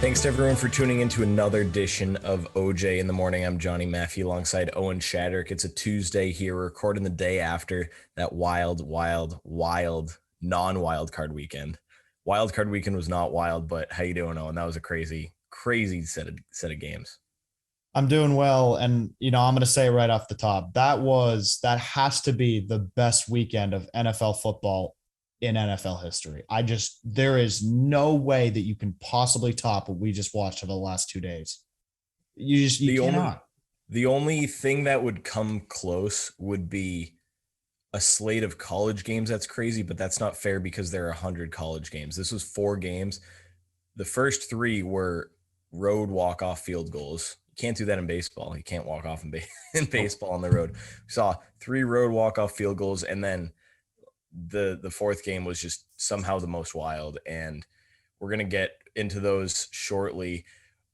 Thanks to everyone for tuning in to another edition of OJ in the Morning. I'm Johnny Maffey alongside Owen Shadrick. It's a Tuesday here. We're recording the day after that wild non-wild card weekend. Wild card weekend was not wild, but how you doing, Owen? That was a crazy set of games. I'm doing well. And, I'm going to say right off the top, that has to be the best weekend of NFL football in NFL history. There is no way that you can possibly top what we just watched over the last 2 days. You cannot. The only thing that would come close would be a slate of college games. That's crazy, but that's not fair because there are 100 college games. This was 4 games. The first 3 were road walk-off field goals. You can't do that in baseball. You can't walk off in baseball on the road. We saw 3 road walk-off field goals, and then the fourth game was just somehow the most wild, and we're going to get into those shortly.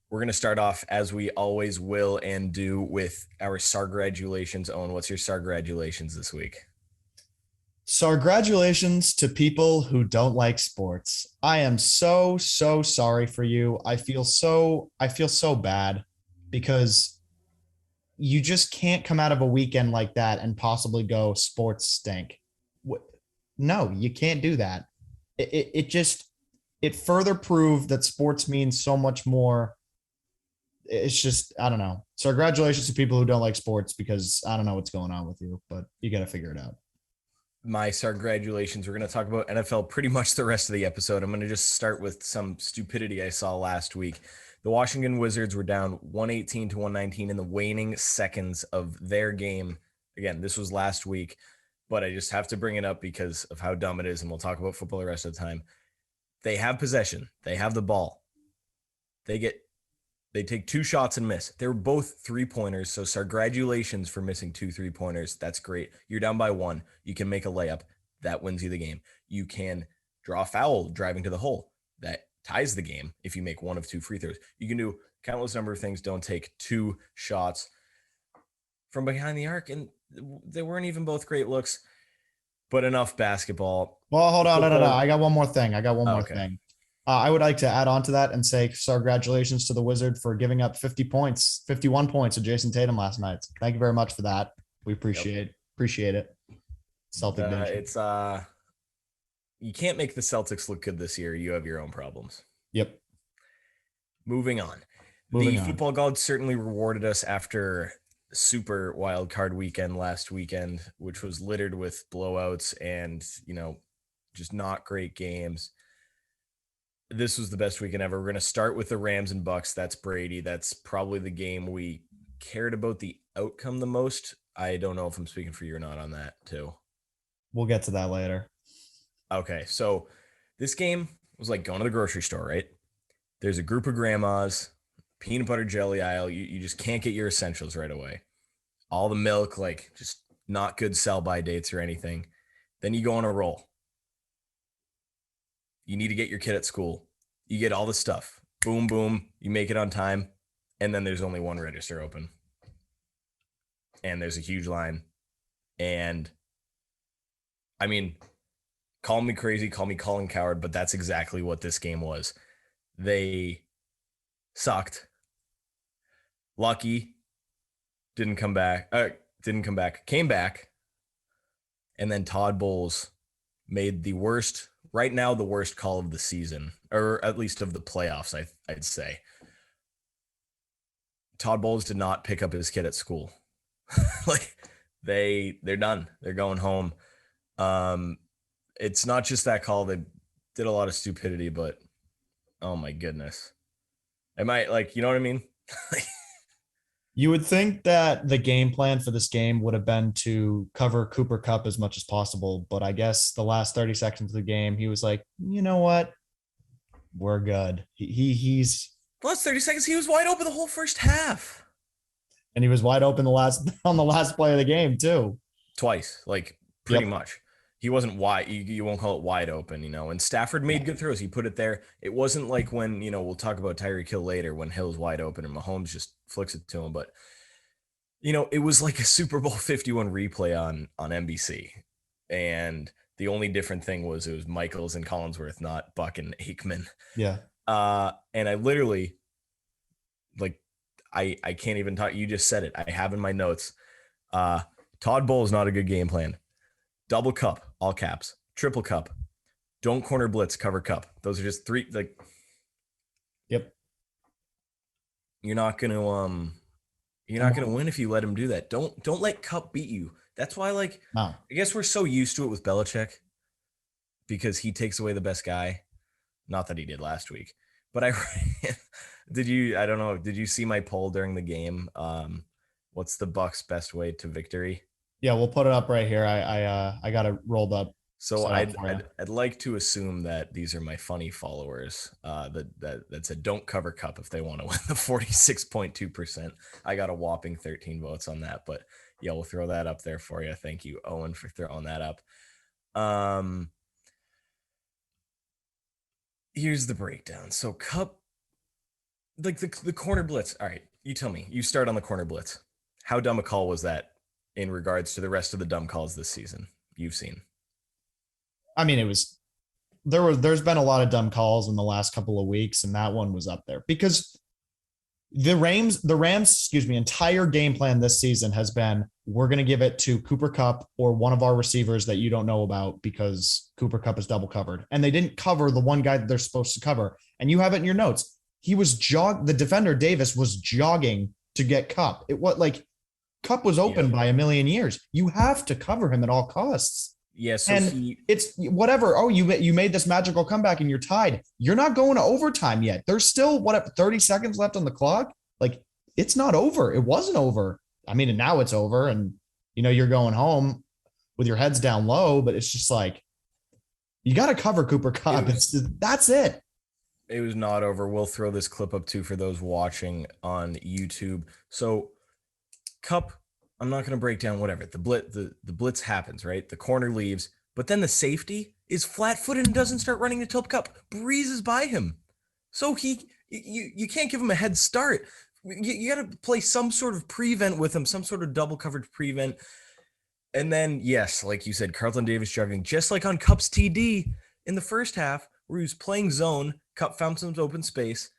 We're going to start off, as we always will and do, with our Sargratulations. Owen, what's your Sargratulations this week? Sargratulations to people who don't like sports. I am so sorry for you. I feel so bad because you just can't come out of a weekend like that and possibly go sports stink. No, you can't do that. It further proved that sports means so much more. It's just, I don't know. So congratulations to people who don't like sports, because I don't know what's going on with you, but you got to figure it out. My congratulations. We're going to talk about NFL pretty much the rest of the episode. I'm going to just start with some stupidity I saw last week. The Washington Wizards were down 118 to 119 in the waning seconds of their game. Again, this was last week, but I just have to bring it up because of how dumb it is, and we'll talk about football the rest of the time. They have possession. They have the ball. They take 2 shots and miss. They were both 3-pointers, so congratulations for missing 2 3-pointers. That's great. You're down by 1. You can make a layup. That wins you the game. You can draw a foul driving to the hole. That ties the game if you make 1 of 2 free throws. You can do countless number of things. Don't take 2 shots from behind the arc, and they weren't even both great looks, but enough basketball. Well, hold on. No. I got one more thing. I would like to add on to that and say congratulations to the Wizard for giving up 51 points to Jason Tatum last night. Thank you very much for that. We appreciate it. Celtic Nation. It's you can't make the Celtics look good this year. You have your own problems. Yep. Moving on. Football gods certainly rewarded us after super wild card weekend last weekend, which was littered with blowouts and, just not great games. This was the best weekend ever. We're going to start with the Rams and Bucks. That's Brady. That's probably the game we cared about the outcome the most. I don't know if I'm speaking for you or not on that too. We'll get to that later. Okay. So this game was like going to the grocery store, right? There's a group of grandmas, peanut butter jelly aisle. You just can't get your essentials right away. All the milk, like just not good sell-by dates or anything. Then you go on a roll. You need to get your kid at school. You get all the stuff. Boom, boom. You make it on time. And then there's only one register open. And there's a huge line. And I mean, call me crazy, call me Colin Coward, but that's exactly what this game was. They sucked. Lucky came back. And then Todd Bowles made the worst call of the season, or at least of the playoffs, I'd say. Todd Bowles did not pick up his kid at school. Like they're done. They're going home. It's not just that call. They did a lot of stupidity, but oh my goodness. Am I like, you know what I mean? You would think that the game plan for this game would have been to cover Cooper Kupp as much as possible, but I guess the last 30 seconds of the game, he was like, you know what? We're good. He's the last 30 seconds, he was wide open the whole first half. And he was wide open on the last play of the game too. Twice, like pretty much. He wasn't wide. You won't call it wide open, and Stafford made good throws. He put it there. It wasn't like when, we'll talk about Tyreek Hill later when Hill's wide open and Mahomes just flicks it to him. But, it was like a Super Bowl 51 replay on NBC. And the only different thing was it was Michaels and Collinsworth, not Buck and Aikman. Yeah. And I literally, like, I can't even talk. You just said it. I have in my notes. Todd Bowles not a good game plan. Double cup, all caps. Triple cup. Don't corner blitz, cover cup. Those are just three. Like, Yep. you're not gonna win if you let him do that. Don't let Cup beat you. That's why, like, No. I guess we're so used to it with Belichick because he takes away the best guy. Not that he did last week, but I did you? I don't know. Did you see my poll during the game? What's the Bucks' best way to victory? Yeah, we'll put it up right here. I got it rolled up. So Set up I'd, for you. I'd I'd like to assume that these are my funny followers that said don't cover Cup if they want to win the 46.2%. I got a whopping 13 votes on that, but yeah, we'll throw that up there for you. Thank you, Owen, for throwing that up. Here's the breakdown. So Cup, like the corner blitz. All right, you tell me. You start on the corner blitz. How dumb a call was that in regards to the rest of the dumb calls this season you've seen? I mean, there's been a lot of dumb calls in the last couple of weeks, and that one was up there because the Rams, excuse me, entire game plan this season has been we're going to give it to Cooper Kupp or one of our receivers that you don't know about because Cooper Kupp is double covered. And they didn't cover the one guy that they're supposed to cover. And you have it in your notes. The defender Davis was jogging to get Kupp. It was like Kupp was open by a million years. You have to cover him at all costs. Yeah, so and it's whatever. Oh, you made this magical comeback and you're tied. You're not going to overtime yet. There's still 30 seconds left on the clock. Like, it's not over. It wasn't over. I mean, and now it's over, and you're going home with your heads down low. But it's just like you got to cover Cooper Kupp. That's it. It was not over. We'll throw this clip up too for those watching on YouTube. So, Kupp, I'm not going to break down whatever. The blitz happens, right? The corner leaves, but then the safety is flat-footed and doesn't start running to help Kupp. Breezes by him. So you can't give him a head start. You got to play some sort of prevent with him, some sort of double coverage prevent. And then, yes, like you said, Carlton Davis jogging, just like on Kupp's TD in the first half, where he was playing zone. Kupp found some open space.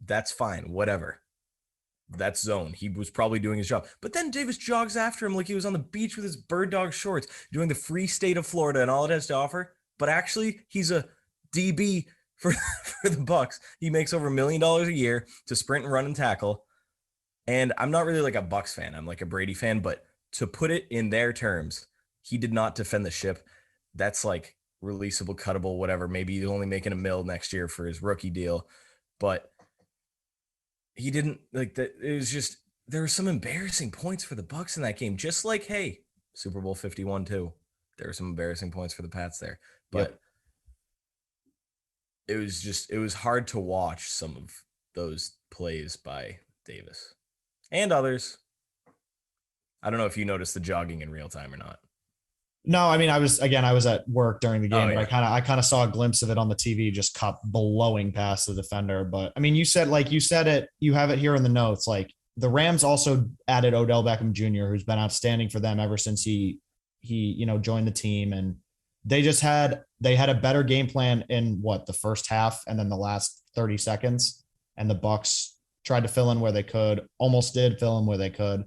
That's fine, whatever. That's zone. He was probably doing his job. But then Davis jogs after him like he was on the beach with his bird dog shorts, doing the free state of Florida and all it has to offer. But actually, he's a DB for the Bucks. He makes over $1 million a year to sprint and run and tackle. And I'm not really like a Bucks fan. I'm like a Brady fan. But to put it in their terms, he did not defend the ship. That's like releasable, cuttable, whatever. Maybe he's only making $1 million next year for his rookie deal. But he didn't like that. It was just, there were some embarrassing points for the Bucks in that game. Just like, hey, Super Bowl 51 too. There were some embarrassing points for the Pats there. But it was hard to watch some of those plays by Davis and others. I don't know if you noticed the jogging in real time or not. No, I mean, I was at work during the game, Oh, yeah. but I kind of saw a glimpse of it on the TV, just Kupp blowing past the defender. But I mean, you said it, you have it here in the notes. Like, the Rams also added Odell Beckham Jr., who's been outstanding for them ever since he joined the team. And they had a better game plan in the first half and then the last 30 seconds. And the Bucks tried to fill in where they could, almost did fill in where they could.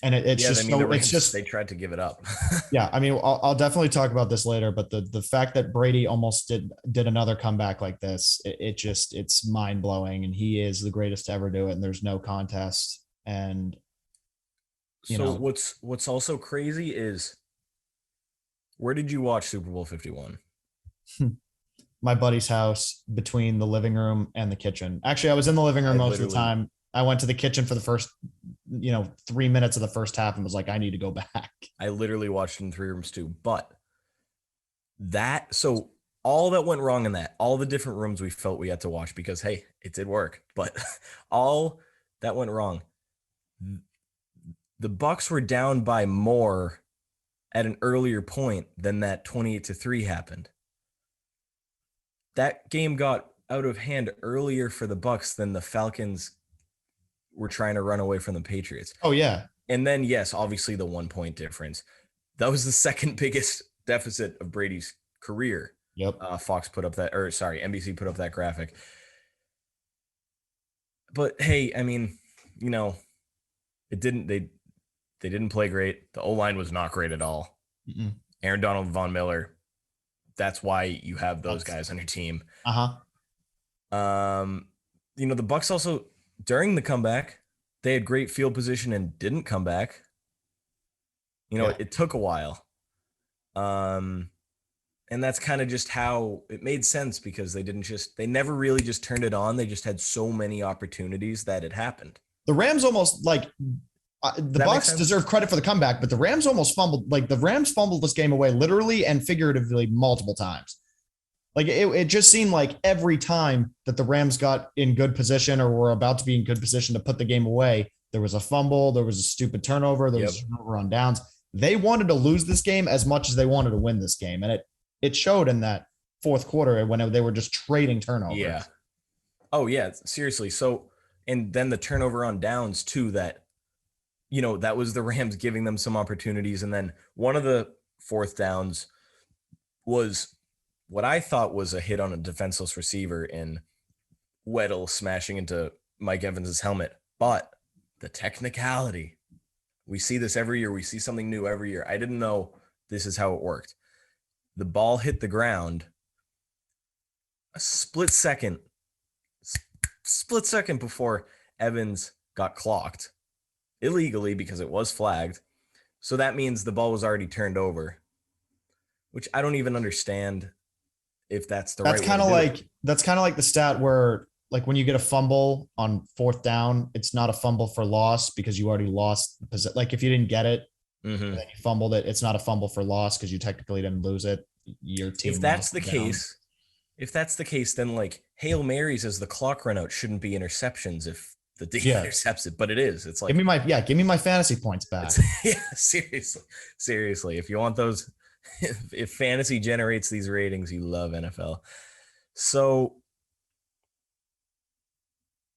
And they tried to give it up. Yeah, I mean, I'll definitely talk about this later, but the fact that Brady almost did another comeback like this, it's mind blowing, and he is the greatest to ever do it, and there's no contest. And what's also crazy is, where did you watch Super Bowl 51? My buddy's house, between the living room and the kitchen. Actually, I was in the living room most of the time. I went to the kitchen for the first 3 minutes of the first half and was like, I need to go back. I literally watched in 3 rooms too. But so all that went wrong in that, all the different rooms we felt we had to watch because, hey, it did work. But all that went wrong. The Bucks were down by more at an earlier point than that 28-3 happened. That game got out of hand earlier for the Bucks than the Falcons were trying to run away from the Patriots. Oh, yeah. And then, yes, obviously the 1 point difference. That was the second biggest deficit of Brady's career. Yep. Fox put up that, or sorry, NBC put up that graphic. But hey, I mean, you know, it didn't. They didn't play great. The O line was not great at all. Mm-mm. Aaron Donald, Von Miller. That's why you have those That's guys on your team. uh-huh. The Bucks also during the comeback, they had great field position and didn't come back. Yeah. It took a while. Um, and that's kind of just how it made sense because they never really just turned it on. They just had so many opportunities that it happened. The Rams almost like the Bucks deserve credit for the comeback, but the Rams almost fumbled. Like the Rams fumbled this game away literally and figuratively multiple times. Like it just seemed like every time that the Rams got in good position or were about to be in good position to put the game away, there was a fumble, there was a stupid turnover, there was a turnover on downs. They wanted to lose this game as much as they wanted to win this game, and it showed in that fourth quarter when they were just trading turnovers. Yeah. Oh yeah, seriously. So, and then the turnover on downs too. That was the Rams giving them some opportunities, and then one of the fourth downs was what I thought was a hit on a defenseless receiver in Weddle smashing into Mike Evans's helmet. But the technicality, we see this every year. We see something new every year. I didn't know this is how it worked. The ball hit the ground a split second before Evans got clocked illegally because it was flagged. So that means the ball was already turned over, which I don't even understand if that's the right way to do it. That's kind of like the stat where like when you get a fumble on fourth down, it's not a fumble for loss because you already lost the position. Like if you didn't get it and then you fumbled it, it's not a fumble for loss because you technically didn't lose it. Your team. If that's the case, then like Hail Marys as the clock run out shouldn't be interceptions if the team intercepts it, but it is. It's like give me my fantasy points back. Yeah, seriously. If you want those, if fantasy generates these ratings, you love NFL. So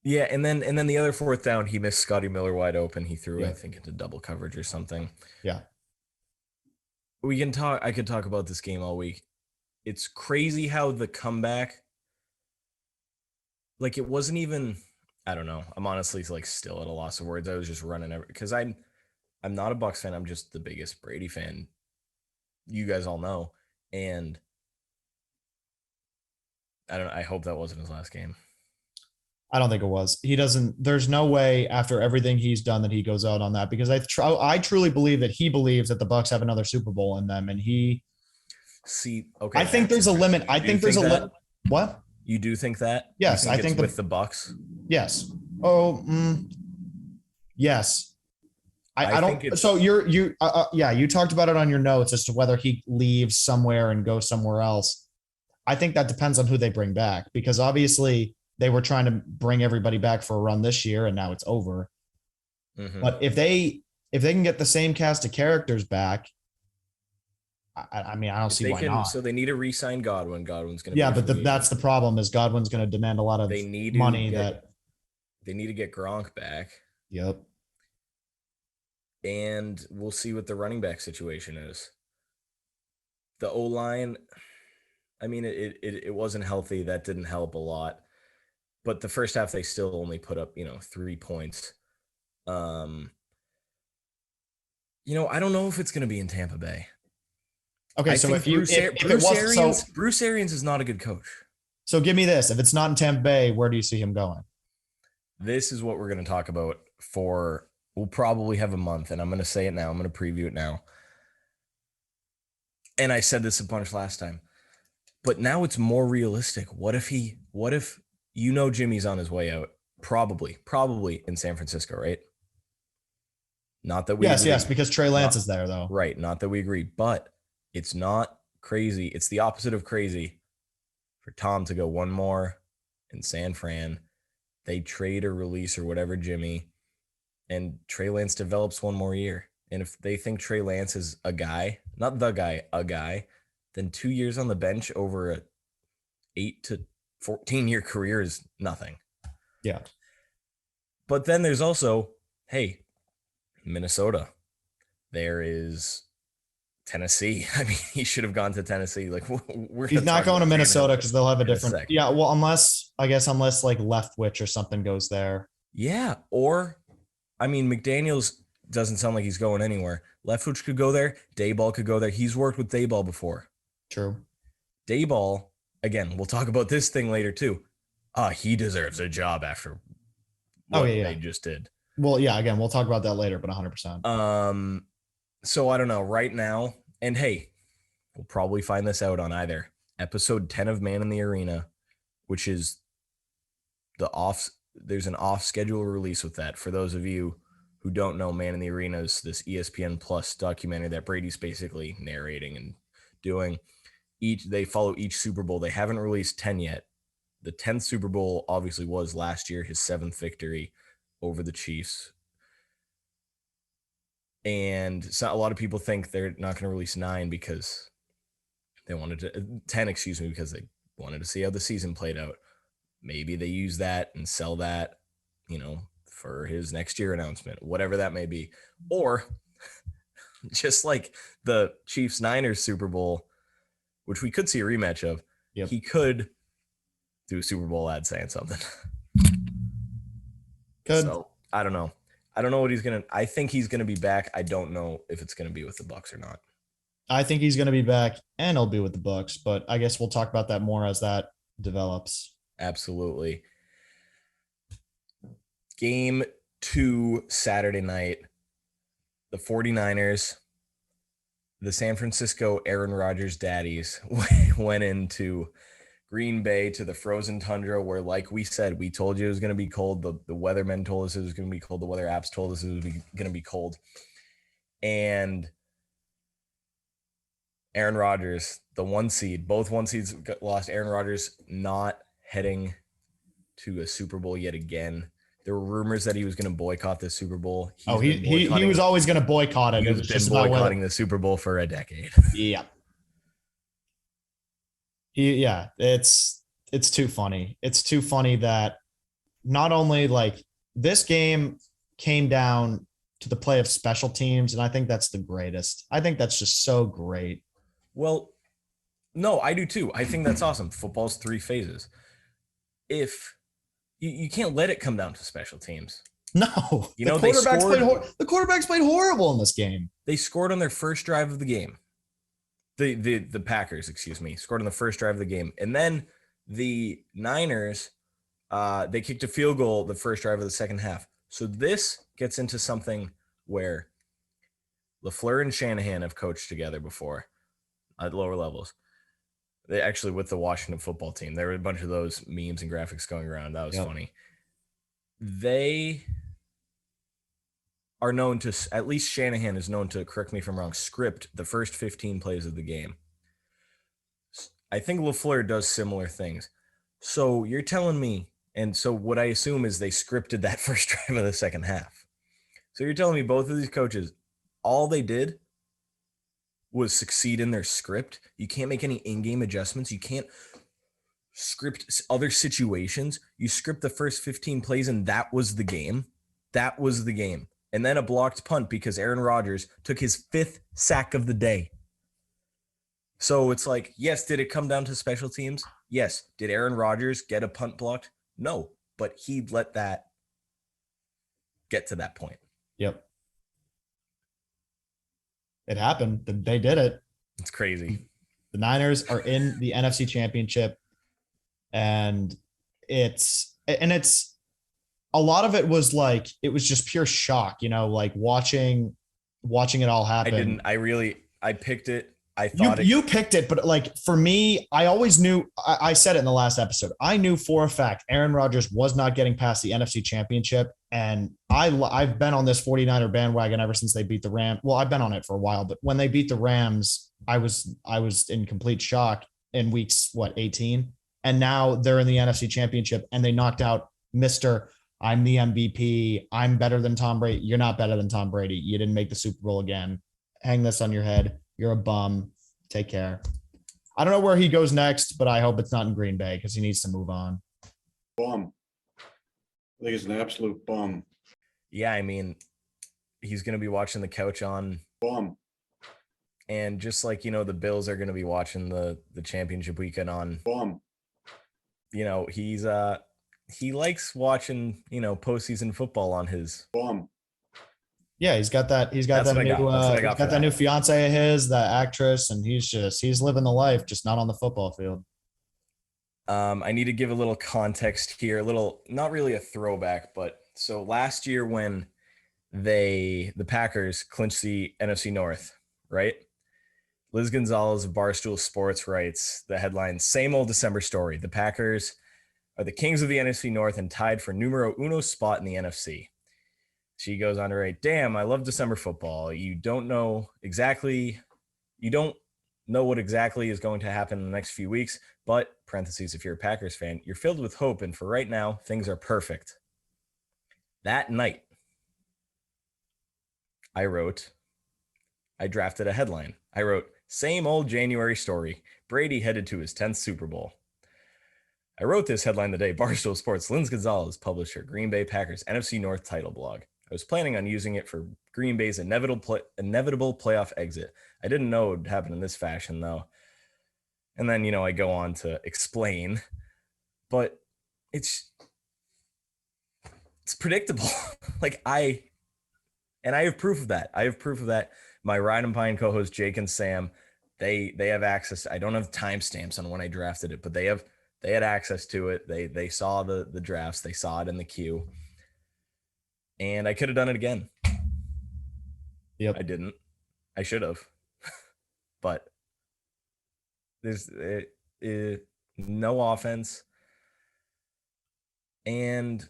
yeah, and then the other fourth down, he missed Scotty Miller wide open. He threw, I think, into double coverage or something. Yeah. I could talk about this game all week. It's crazy how the comeback, like it wasn't even, I don't know. I'm honestly like still at a loss of words. I was just running because I'm not a Bucs fan. I'm just the biggest Brady fan. You guys all know. And I don't know. I hope that wasn't his last game. I don't think it was. There's no way after everything he's done that he goes out on that because I truly believe that he believes that the Bucs have another Super Bowl in them. And okay. I think there's a limit. I think there's a limit. What? You do think that? Yes. I think with the Bucs. Yes. Oh, yes. I don't. So you talked about it on your notes as to whether he leaves somewhere and goes somewhere else. I think that depends on who they bring back because obviously they were trying to bring everybody back for a run this year and now it's over. But if they can get the same cast of characters back, I mean, I don't see why not. So they need to re-sign Godwin. Godwin's going to but that's the problem is Godwin's going to demand a lot of money they need to get Gronk back. Yep. And we'll see what the running back situation is. The O-line, I mean, it wasn't healthy. That didn't help a lot. But the first half, they still only put up, 3 points. I don't know if it's going to be in Tampa Bay. Okay, so Bruce Arians is not a good coach. So give me this. If it's not in Tampa Bay, where do you see him going? This is what we're going to talk about we'll probably have a month, and I'm going to say it now. I'm going to preview it now. And I said this a bunch last time. But now it's more realistic. What if Jimmy's on his way out? Probably in San Francisco, right? Not that we agree. Yes, because Trey Lance is there, though. Right, not that we agree. But it's not crazy. It's the opposite of crazy for Tom to go one more in San Fran. They trade or release or whatever Jimmy, and Trey Lance develops one more year. And if they think Trey Lance is a guy, not the guy, a guy, then 2 years on the bench over a 8 to 14-year career is nothing. Yeah. But then there's also, hey, Minnesota. There is Tennessee. I mean, he should have gone to Tennessee. Like we're He's not going to Minnesota because they'll have a different. second. Yeah, well, unless like Leftwich or something goes there. Yeah, or I mean, McDaniels doesn't sound like he's going anywhere. Leftwich could go there. Dayball could go there. He's worked with Dayball before. True. Dayball, again, we'll talk about this thing later too. He deserves a job after what they just did. Well, yeah, again, we'll talk about that later, but 100%. So I don't know right now. And hey, we'll probably find this out on either episode 10 of Man in the Arena, which is there's an off schedule release with that. For those of you who don't know, Man in the Arena is this ESPN Plus documentary that Brady's basically narrating and doing. They follow each Super Bowl. They haven't released 10 yet. The 10th Super Bowl obviously was last year, his 7th victory over the Chiefs. And so a lot of people think they're not going to release 9 because they wanted to 10, because they wanted to see how the season played out. Maybe they use that and sell that, for his next year announcement, whatever that may be. Or just like the Chiefs Niners Super Bowl, which we could see a rematch of, he could do a Super Bowl ad saying something. Good. So I don't know. I don't know what I think he's going to be back. I don't know if it's going to be with the Bucs or not. I think he's going to be back and he'll be with the Bucs, but I guess we'll talk about that more as that develops. Absolutely. Game 2 Saturday night, the 49ers, the San Francisco Aaron Rodgers daddies went into Green Bay to the frozen tundra where, like we said, we told you it was going to be cold. The weathermen told us it was going to be cold. The weather apps told us it was going to be cold. And Aaron Rodgers, the 1 seed, both 1 seeds lost. Aaron Rodgers not heading to a Super Bowl yet again. There were rumors that he was going to boycott the Super Bowl. He was always going to boycott it. He was just boycotting the Super Bowl for a decade. Yeah. It's too funny. It's too funny that not only like this game came down to the play of special teams, and I think that's the greatest. I think that's just so great. Well, no, I do too. I think that's awesome. Football's 3 phases. If you can't let it come down to special teams. No, the quarterbacks played horrible in this game. They scored on their first drive of the game. The Packers, scored on the first drive of the game. And then the Niners, they kicked a field goal the first drive of the second half. So this gets into something where LaFleur and Shanahan have coached together before at lower levels. They actually, with the Washington football team, there were a bunch of those memes and graphics going around. That was funny. They are known to, at least Shanahan is known to, correct me if I'm wrong, script the first 15 plays of the game. I think LaFleur does similar things. So you're telling me, and so what I assume is they scripted that first drive of the second half. So you're telling me both of these coaches, all they did was succeed in their script. You can't make any in-game adjustments. You can't script other situations. You script the first 15 plays, and that was the game. That was the game. And then a blocked punt because Aaron Rodgers took his 5th sack of the day. So it's like, yes, did it come down to special teams? Yes. Did Aaron Rodgers get a punt blocked? No, but he let that get to that point. Yep. It happened. They did it. It's crazy. The Niners are in the NFC Championship, and it's a lot of it was like, it was just pure shock, like watching it all happen. I picked it. I thought you picked it, but like for me, I always knew, I said it in the last episode, I knew for a fact Aaron Rodgers was not getting past the NFC Championship. And I've been on this 49er bandwagon ever since they beat the Rams. Well, I've been on it for a while, but when they beat the Rams, I was in complete shock in weeks, 18? And now they're in the NFC Championship and they knocked out Mr. I'm the MVP. I'm better than Tom Brady. You're not better than Tom Brady. You didn't make the Super Bowl again. Hang this on your head. You're a bum. Take care. I don't know where he goes next, but I hope it's not in Green Bay because he needs to move on. Bum. I think he's an absolute bum. Yeah, I mean, he's going to be watching the couch on bum And just like, the Bills are going to be watching the championship weekend on, Bomb. he likes watching, postseason football on his. Bomb. Yeah, he's got that That's what I new got. That's what I got he's for got that that. new fiance of his, that actress, and he's living the life, just not on the football field. I need to give a little context here, not really a throwback, but so last year when the Packers clinched the NFC North, right? Liz Gonzalez of Barstool Sports writes the headline, "Same old December story. The Packers are the kings of the NFC North and tied for numero uno spot in the NFC." She goes on to write, "Damn, I love December football. You don't know what exactly is going to happen in the next few weeks, but, parentheses, if you're a Packers fan, you're filled with hope, and for right now, things are perfect." That night, I drafted a headline. I wrote, "Same old January story. Brady headed to his 10th Super Bowl." I wrote this headline the day Barstool Sports' Liz Gonzalez published her Green Bay Packers NFC North title blog. I was planning on using it for Green Bay's inevitable playoff exit. I didn't know it would happen in this fashion, though. And then, I go on to explain, but it's predictable. I have proof of that. My Ride and Pine co-host Jake and Sam, they have access. I don't have timestamps on when I drafted it, but they had access to it. They saw the drafts. They saw it in the queue. And I could have done it again. Yep. I didn't. I should have. But there's no offense. And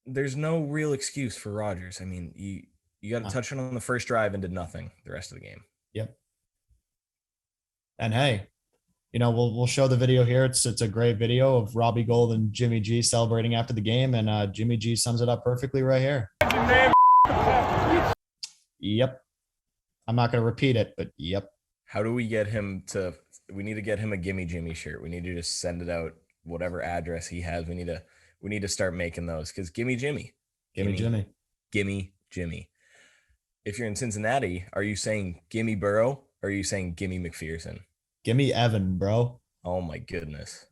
there's no real excuse for Rodgers. I mean, you got to touch it on the first drive and did nothing the rest of the game. Yep. And hey, we'll show the video here. It's a great video of Robbie Gould and Jimmy G celebrating after the game, and Jimmy G sums it up perfectly right here. Yep. I'm not going to repeat it, but yep. How do we get him to? We need to get him a Gimme Jimmy shirt. We need to just send it out, whatever address he has. We need to start making those, because Gimme Jimmy. Jimmy. Gimme Jimmy. If you're in Cincinnati, are you saying Gimme Burrow or are you saying Gimme McPherson? Gimme Evan, bro. Oh my goodness.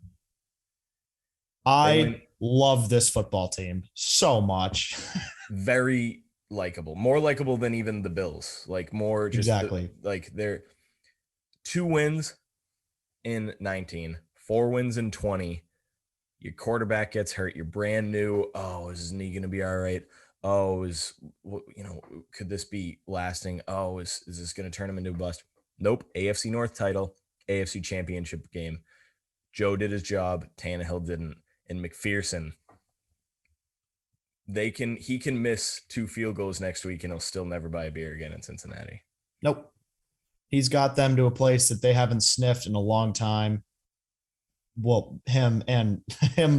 I love this football team so much. Very likable. More likable than even the Bills. More just exactly. They're 2 wins in 19, 4 wins in 20. Your quarterback gets hurt. You're brand new. Oh, isn't he going to be all right? Oh, could this be lasting? Oh, is this going to turn him into a bust? Nope. AFC North title, AFC Championship game. Joe did his job. Tannehill didn't. And McPherson, he can miss 2 field goals next week and he'll still never buy a beer again in Cincinnati. Nope. He's got them to a place that they haven't sniffed in a long time. Well, him,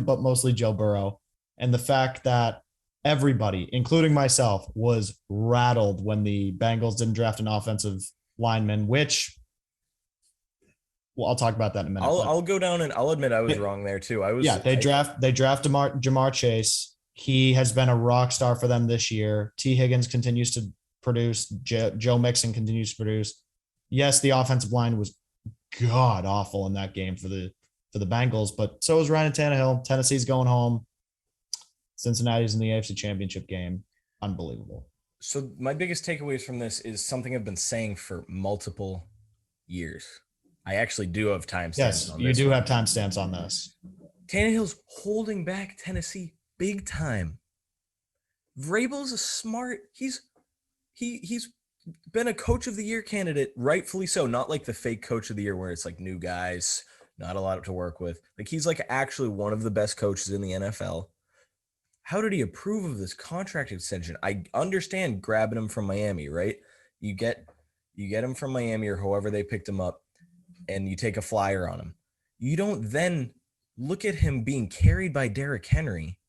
but mostly Joe Burrow. And the fact that everybody, including myself, was rattled when the Bengals didn't draft an offensive lineman, which, well, I'll talk about that in a minute. I'll go down and I'll admit I was wrong there too. They draft Jamar Chase. He has been a rock star for them this year. T. Higgins continues to produce. Joe Mixon continues to produce. Yes, the offensive line was god awful in that game for the Bengals, but so is Ryan Tannehill. Tennessee's going home. Cincinnati's in the AFC Championship game. Unbelievable. So my biggest takeaways from this is something I've been saying for multiple years. I actually do have timestamps. Yes, you do have timestamps on this. Tannehill's holding back Tennessee big time. Vrabel's a smart. He's been a coach of the year candidate, rightfully so. Not like the fake coach of the year where it's like new guys, not a lot to work with. He's actually one of the best coaches in the NFL. How did he approve of this contract extension? I understand grabbing him from Miami, right? You get him from Miami or however they picked him up, and you take a flyer on him. You don't then look at him being carried by Derrick Henry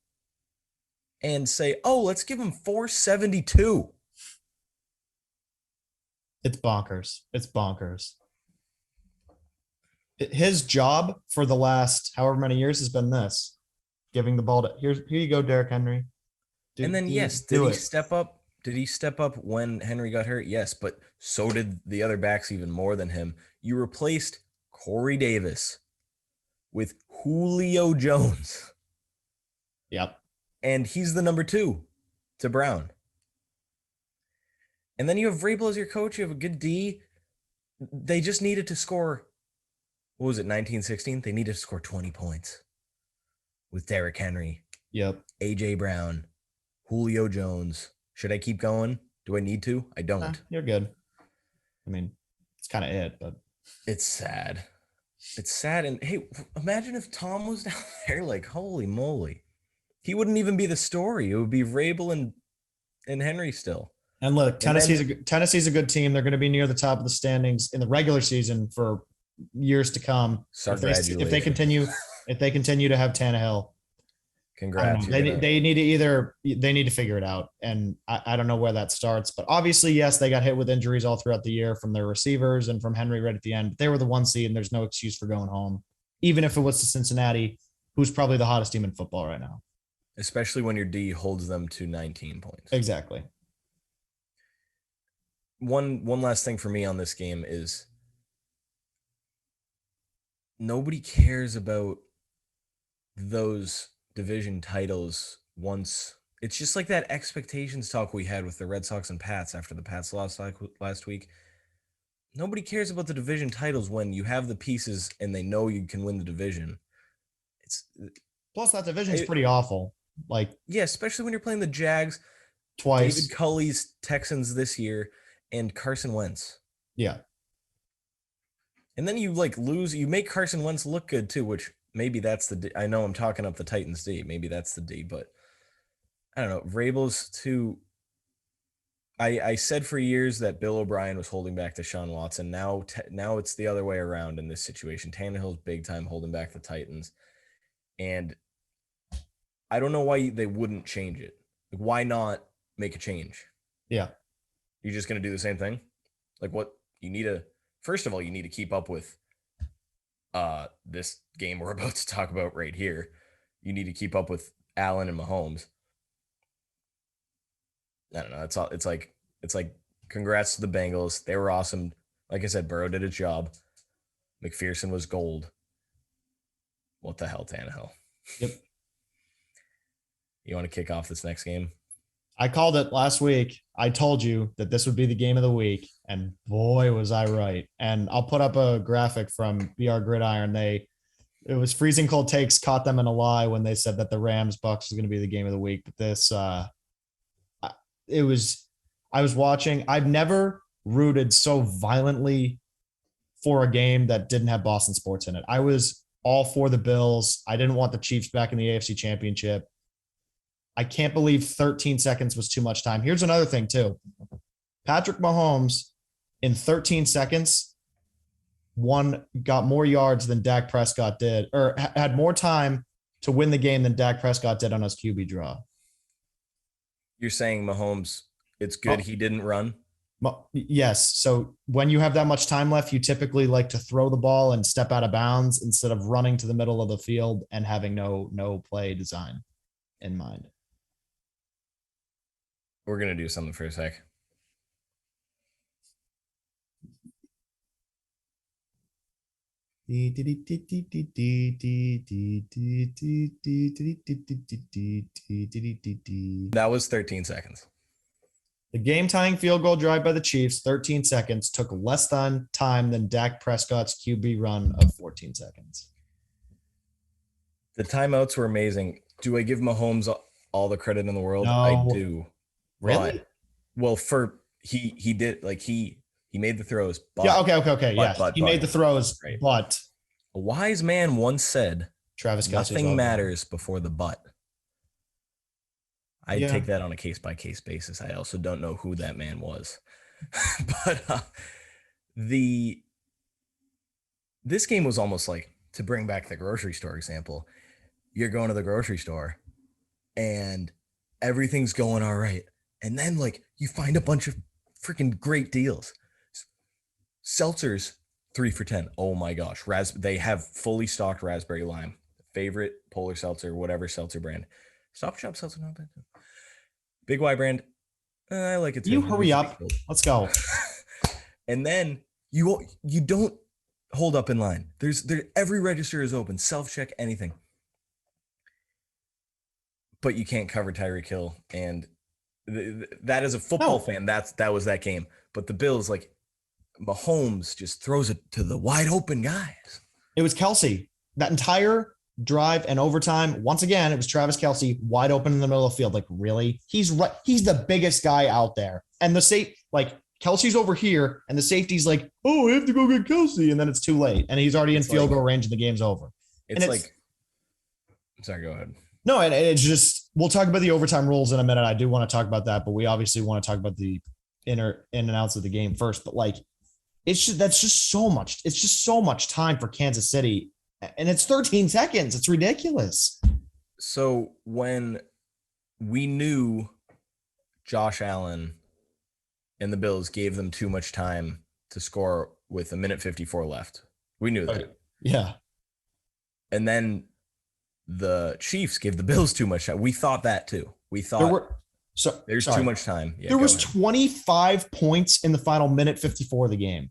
and say, "Oh, let's give him $472." It's bonkers. His job for the last however many years has been this: giving the ball to here you go, Derrick Henry. And then did he step up Did he step up when Henry got hurt? Yes, but so did the other backs even more than him. You replaced Corey Davis with Julio Jones. Yep. And he's the number 2 to Brown. And then you have Vrabel as your coach. You have a good D. They just needed to score, what was it, 1916? They needed to score 20 points with Derrick Henry. Yep. A.J. Brown, Julio Jones. Should I keep going? Do I need to? I don't. You're good. I mean, it's kind of it, but it's sad. It's sad. And hey, imagine if Tom was down there. Like, holy moly. He wouldn't even be the story. It would be Vrabel and Henry still. And look, Tennessee's a good team. They're going to be near the top of the standings in the regular season for years to come. If they continue to have Tannehill. Congrats. They need to figure it out. And I don't know where that starts, but obviously, yes, they got hit with injuries all throughout the year from their receivers and from Henry right at the end. But they were the 1 seed and there's no excuse for going home, even if it was to Cincinnati, who's probably the hottest team in football right now. Especially when your D holds them to 19 points. Exactly. One last thing for me on this game is nobody cares about those division titles once. It's just like that expectations talk we had with the Red Sox and Pats after the Pats lost last week. Nobody cares about the division titles when you have the pieces and they know you can win the division. Plus that division is pretty awful. Like, yeah, especially when you're playing the Jags twice, David Culley's Texans this year, and Carson Wentz. Yeah. And then you lose, you make Carson Wentz look good too, which maybe that's the D. I know I'm talking up the Titans D. Maybe that's the D, but I don't know. Vrabel's too. I said for years that Bill O'Brien was holding back Deshaun Watson. Now it's the other way around in this situation. Tannehill's big time holding back the Titans. And I don't know why they wouldn't change it. Like, why not make a change? Yeah. You're just going to do the same thing? Like, what you need to, first of all, you need to keep up with this game we're about to talk about right here. You need to keep up with Allen and Mahomes. I don't know. It's like congrats to the Bengals. They were awesome. Like I said, Burrow did his job. McPherson was gold. What the hell, Tannehill? Yep. You want to kick off this next game? I called it last week. I told you that this would be the game of the week, and boy, was I right. And I'll put up a graphic from BR Gridiron. It was freezing cold takes caught them in a lie when they said that the Rams Bucks was going to be the game of the week. But this, I was watching. I've never rooted so violently for a game that didn't have Boston sports in it. I was all for the Bills. I didn't want the Chiefs back in the AFC Championship. I can't believe 13 seconds was too much time. Here's another thing too. Patrick Mahomes in 13 seconds got more yards than Dak Prescott did, or had more time to win the game than Dak Prescott did on his QB draw. You're saying Mahomes, it's good he didn't run? Yes. So when you have that much time left, you typically like to throw the ball and step out of bounds instead of running to the middle of the field and having no play design in mind. We're going to do something for a sec. That was 13 seconds. The game-tying field goal drive by the Chiefs, 13 seconds, took less time than Dak Prescott's QB run of 14 seconds. The timeouts were amazing. Do I give Mahomes all the credit in the world? No. I do. Really? Well, he did, like, he made the throws. But, yeah. Okay. Yeah. He made the throws, right. But a wise man once said, Travis Kelce, nothing matters before the but. I take that on a case-by-case basis. I also don't know who that man was. But this game was almost like, to bring back the grocery store example, you're going to the grocery store and everything's going all right. And then, like, you find a bunch of freaking great deals. Seltzers, 3 for $10. Oh my gosh. They have fully stocked raspberry lime. Favorite Polar Seltzer, whatever seltzer brand. Stop Shop Seltzer, not bad. Big Y brand, I like it too. You hurry up. Let's go. And then you don't hold up in line. Every register is open. Self-check anything. But you can't cover Tyreek Hill. And that as a football fan, that was that game. But the Bills, like Mahomes just throws it to the wide open guys. It was Kelce. That entire drive and overtime, once again, it was Travis Kelce wide open in the middle of the field. Like, really? He's right. He's the biggest guy out there. And Kelce's over here, and the safety's like, oh, I have to go get Kelce. And then it's too late. And he's already in field goal range and the game's over. It's like, sorry, go ahead. No, and it's just, we'll talk about the overtime rules in a minute. I do want to talk about that, but we obviously want to talk about the in and outs of the game first. But like, that's just so much. It's just so much time for Kansas City. And it's 13 seconds. It's ridiculous. So when we knew Josh Allen and the Bills gave them too much time to score with 1:54 left, we knew that. Yeah. And then the Chiefs gave the Bills too much time. We thought that too. We thought there's too much time. Yeah, there was 25 points in the final 1:54 of the game.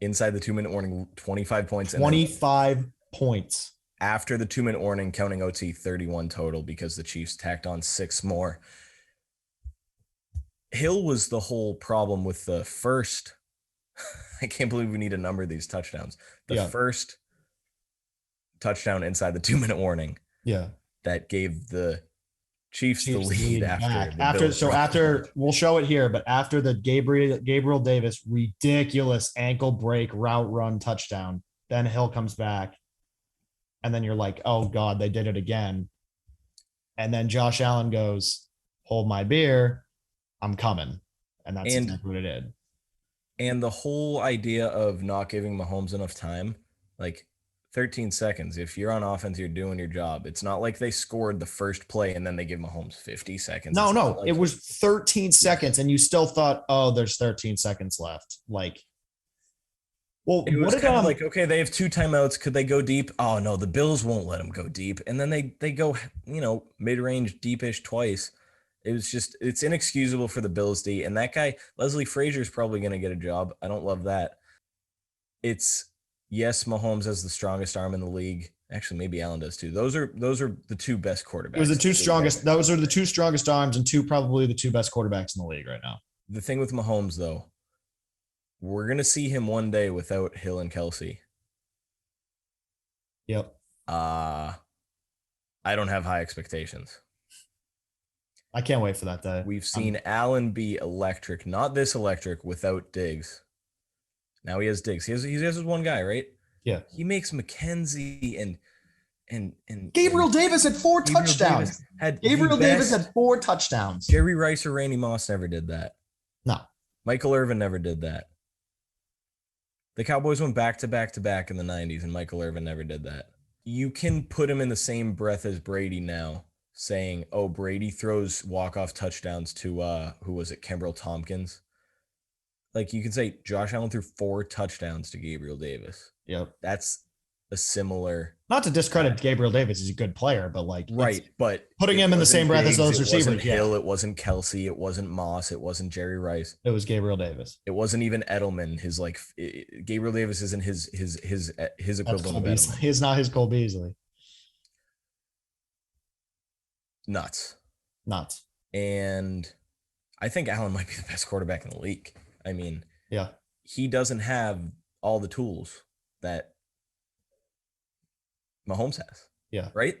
Inside the 2-minute warning, 25 points. 25 points. After the 2-minute warning, counting OT, 31 total because the Chiefs tacked on 6 more. Hill was the whole problem with the first. I can't believe we need to number these touchdowns. The first touchdown inside the 2-minute warning. Yeah. That gave the Chiefs the lead after we'll show it here, but after the Gabriel Davis ridiculous ankle break route run touchdown, then Hill comes back, and then you're like, oh God, they did it again. And then Josh Allen goes, hold my beer, I'm coming. And that's exactly what it did. And the whole idea of not giving Mahomes enough time, like 13 seconds. If you're on offense, you're doing your job. It's not like they scored the first play and then they give Mahomes 50 seconds. No. It was 13 seconds and you still thought, oh, there's 13 seconds left. Like, well, it was kind of like, okay, they have 2 timeouts. Could they go deep? Oh, no, the Bills won't let them go deep. And then they go, mid-range, deepish twice. It was just, it's inexcusable for the Bills D. And that guy, Leslie Frazier, is probably going to get a job. I don't love that. Yes, Mahomes has the strongest arm in the league. Actually, maybe Allen does too. Those are the 2 best quarterbacks. Those are the 2 strongest arms and probably the 2 best quarterbacks in the league right now. The thing with Mahomes, though, we're going to see him one day without Hill and Kelce. Yep. I don't have high expectations. I can't wait for that day. We've seen Allen be electric, not this electric, without Diggs. Now he has Diggs. He has his one guy, right? Yeah. He makes McKenzie and Gabriel Davis had 4 touchdowns. Gabriel Davis had 4 touchdowns. Jerry Rice or Randy Moss never did that. No. Michael Irvin never did that. The Cowboys went back to back to back in the 90s, and Michael Irvin never did that. You can put him in the same breath as Brady now, saying, oh, Brady throws walk-off touchdowns to, who was it, Kimbrel Tompkins? Like, you can say Josh Allen threw 4 touchdowns to Gabriel Davis. Yep. That's a similar. Not to discredit Gabriel Davis, he's a good player, but like. Right, but. Putting him in the same breath as those receivers. It wasn't Hill, it wasn't Kelce, it wasn't Moss, it wasn't Jerry Rice. It was Gabriel Davis. It wasn't even Edelman. Gabriel Davis isn't his equivalent of Edelman. He's not his Cole Beasley. Nuts. And I think Allen might be the best quarterback in the league. I mean, yeah, he doesn't have all the tools that Mahomes has. Yeah. Right?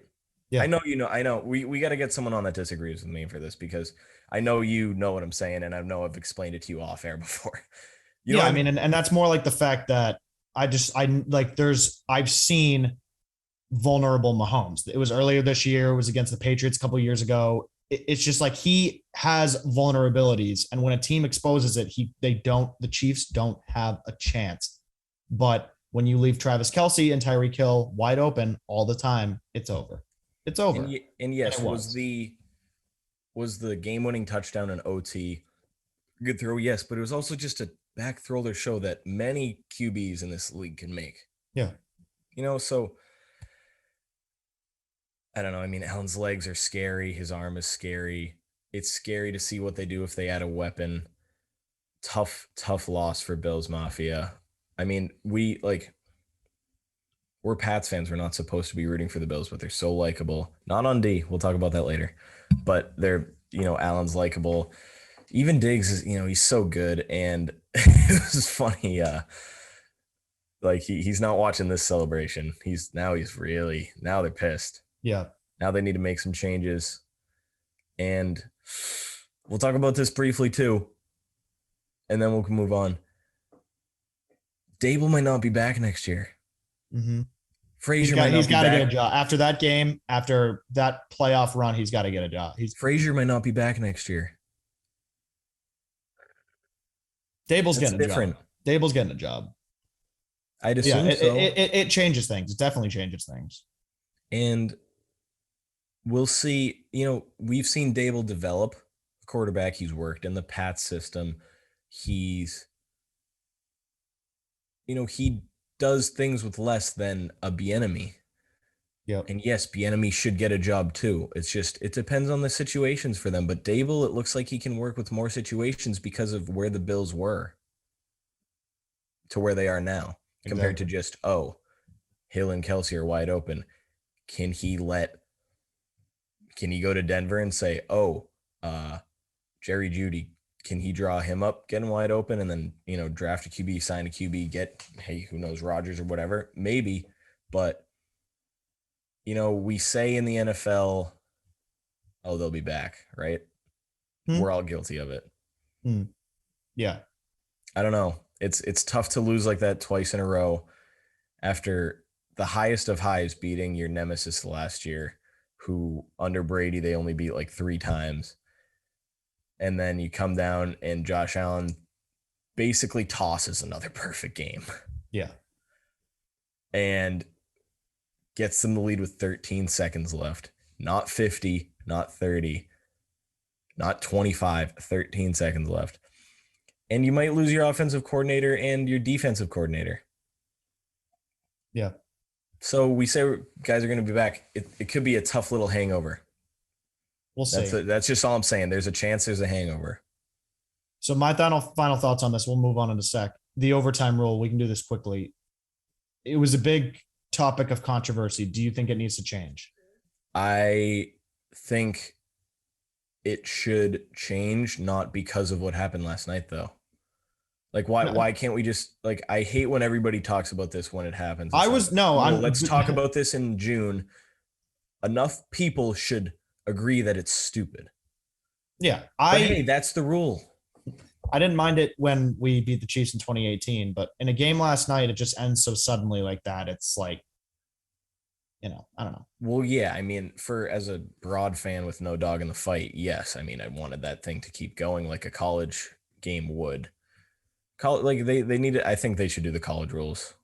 Yeah. I know. We got to get someone on that disagrees with me for this because I know you know what I'm saying and I know I've explained it to you off air before. I mean, and that's more like the fact that I've seen vulnerable Mahomes. It was earlier this year. It was against the Patriots a couple of years ago. It's just like he has vulnerabilities, and when a team exposes it, the Chiefs don't have a chance. But when you leave Travis Kelce and Tyreek Hill wide open all the time, it's over. It's over. And yes, was the game-winning touchdown an OT? Good throw, yes, but it was also just a back throw to show that many QBs in this league can make. Yeah. So I don't know. I mean, Allen's legs are scary. His arm is scary. It's scary to see what they do if they add a weapon. Tough loss for Bills Mafia. I mean, we're Pats fans. We're not supposed to be rooting for the Bills, but they're so likable. Not on D. We'll talk about that later. But they're, Allen's likable. Even Diggs is, he's so good. And it was funny. Like he's not watching this celebration. Now they're pissed. Yeah. Now they need to make some changes. And we'll talk about this briefly too. And then we'll move on. Dable might not be back next year. Mm-hmm. Frazier he's got to get a job after that game. After that playoff run, he's got to get a job. Frazier might not be back next year. Dable's getting a job. Dable's getting a job. I'd assume so. It changes things. It definitely changes things. And we'll see. We've seen Dable develop a quarterback. He's worked in the Pats system. He's, he does things with less than a Bieniemy. Yep. And yes, Bieniemy should get a job too. It's just, it depends on the situations for them. But Dable, it looks like he can work with more situations because of where the Bills were to where they are now, compared to just, Hill and Kelsey are wide open. Can he go to Denver and say, Jerry Jeudy, can he draw him up, get him wide open, and then, draft a QB, sign a QB, who knows, Rodgers or whatever? Maybe. But, we say in the NFL, they'll be back, right? We're all guilty of it. Yeah. I don't know. It's tough to lose like that twice in a row after the highest of highs beating your nemesis last year, who under Brady, they only beat like 3 times. And then you come down and Josh Allen basically tosses another perfect game. Yeah. And gets them the lead with 13 seconds left. Not 50, not 30, not 25, 13 seconds left. And you might lose your offensive coordinator and your defensive coordinator. Yeah. So we say guys are going to be back. It could be a tough little hangover. We'll see. That's just all I'm saying. There's a chance there's a hangover. So my final thoughts on this, we'll move on in a sec. The overtime rule, we can do this quickly. It was a big topic of controversy. Do you think it needs to change? I think it should change, not because of what happened last night, though. Like, why can't we just, like, I hate when everybody talks about this when it happens. Let's talk about this in June. Enough people should agree that it's stupid. Yeah. Hey, that's the rule. I didn't mind it when we beat the Chiefs in 2018, but in a game last night, it just ends so suddenly like that. It's like, I don't know. Well, yeah, I mean, as a broad fan with no dog in the fight, yes. I mean, I wanted that thing to keep going like a college game would. They need it. I think they should do the college rules.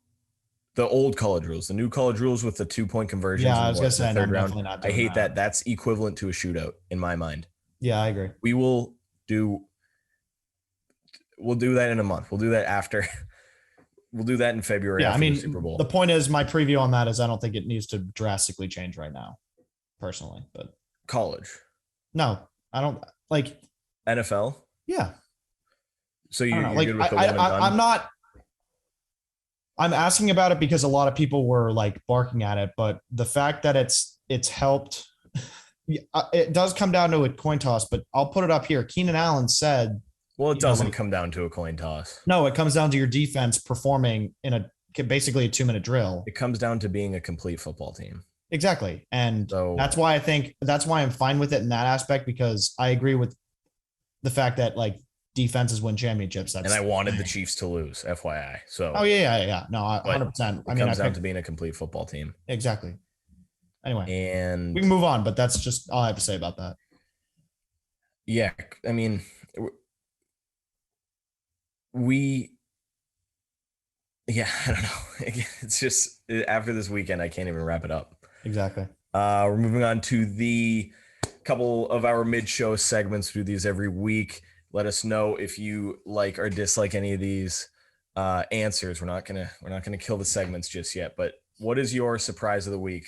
The old college rules, the new college rules with the 2-point conversions. Yeah, I was going to say, third round. I hate that. That's equivalent to a shootout in my mind. Yeah, I agree. We'll do that in a month. We'll do that after. We'll do that in February. Yeah, after the Super Bowl. The point is, my preview on that is I don't think it needs to drastically change right now, personally. But college. No, I don't like NFL. Yeah. So you're good with the one and done? I'm not. I'm asking about it because a lot of people were like barking at it, but the fact that it's helped, it does come down to a coin toss. But I'll put it up here. Keenan Allen said, "Well, it doesn't come down to a coin toss. No, it comes down to your defense performing in basically a 2-minute drill. It comes down to being a complete football team." Exactly, and that's why I'm fine with it in that aspect, because I agree with the fact that like defenses win championships. And I wanted the Chiefs to lose, FYI. So. Oh yeah. No, 100%. It comes down to being a complete football team. Exactly. Anyway, and we can move on, but that's just all I have to say about that. Yeah, I mean, I don't know. It's just after this weekend, I can't even wrap it up. Exactly. We're moving on to the couple of our mid-show segments. We do these every week. Let us know if you like or dislike any of these answers. We're not gonna kill the segments just yet. But what is your surprise of the week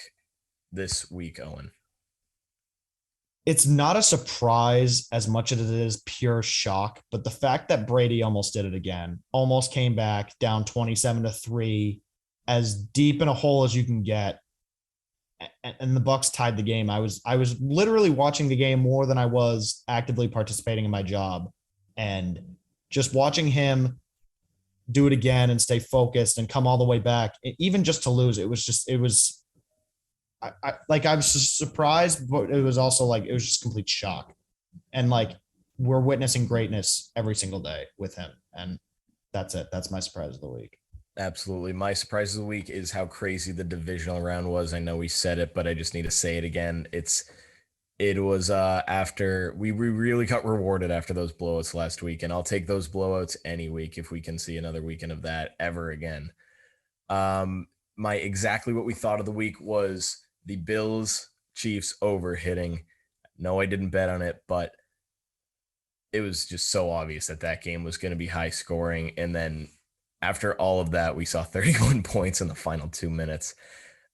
this week, Owen? it's not a surprise as much as it is pure shock, but the fact that Brady almost did it again, almost came back down 27-3, as deep in a hole as you can get, and the Bucs tied the game. I was literally watching the game more than I was actively participating in my job, and just watching him do it again and stay focused and come all the way back, even just to lose, it was I was just surprised, but it was also like it was just complete shock. And like we're witnessing greatness every single day with him. And that's it. That's my surprise of the week. Absolutely. My surprise of the week is how crazy the divisional round was. I know we said it, but I just need to say it again. It was after we really got rewarded after those blowouts last week, and I'll take those blowouts any week if we can see another weekend of that ever again. My exactly what we thought of the week was the Bills Chiefs over hitting. No, I didn't bet on it, but it was just so obvious that game was going to be high scoring. And then after all of that, we saw 31 points in the final 2 minutes.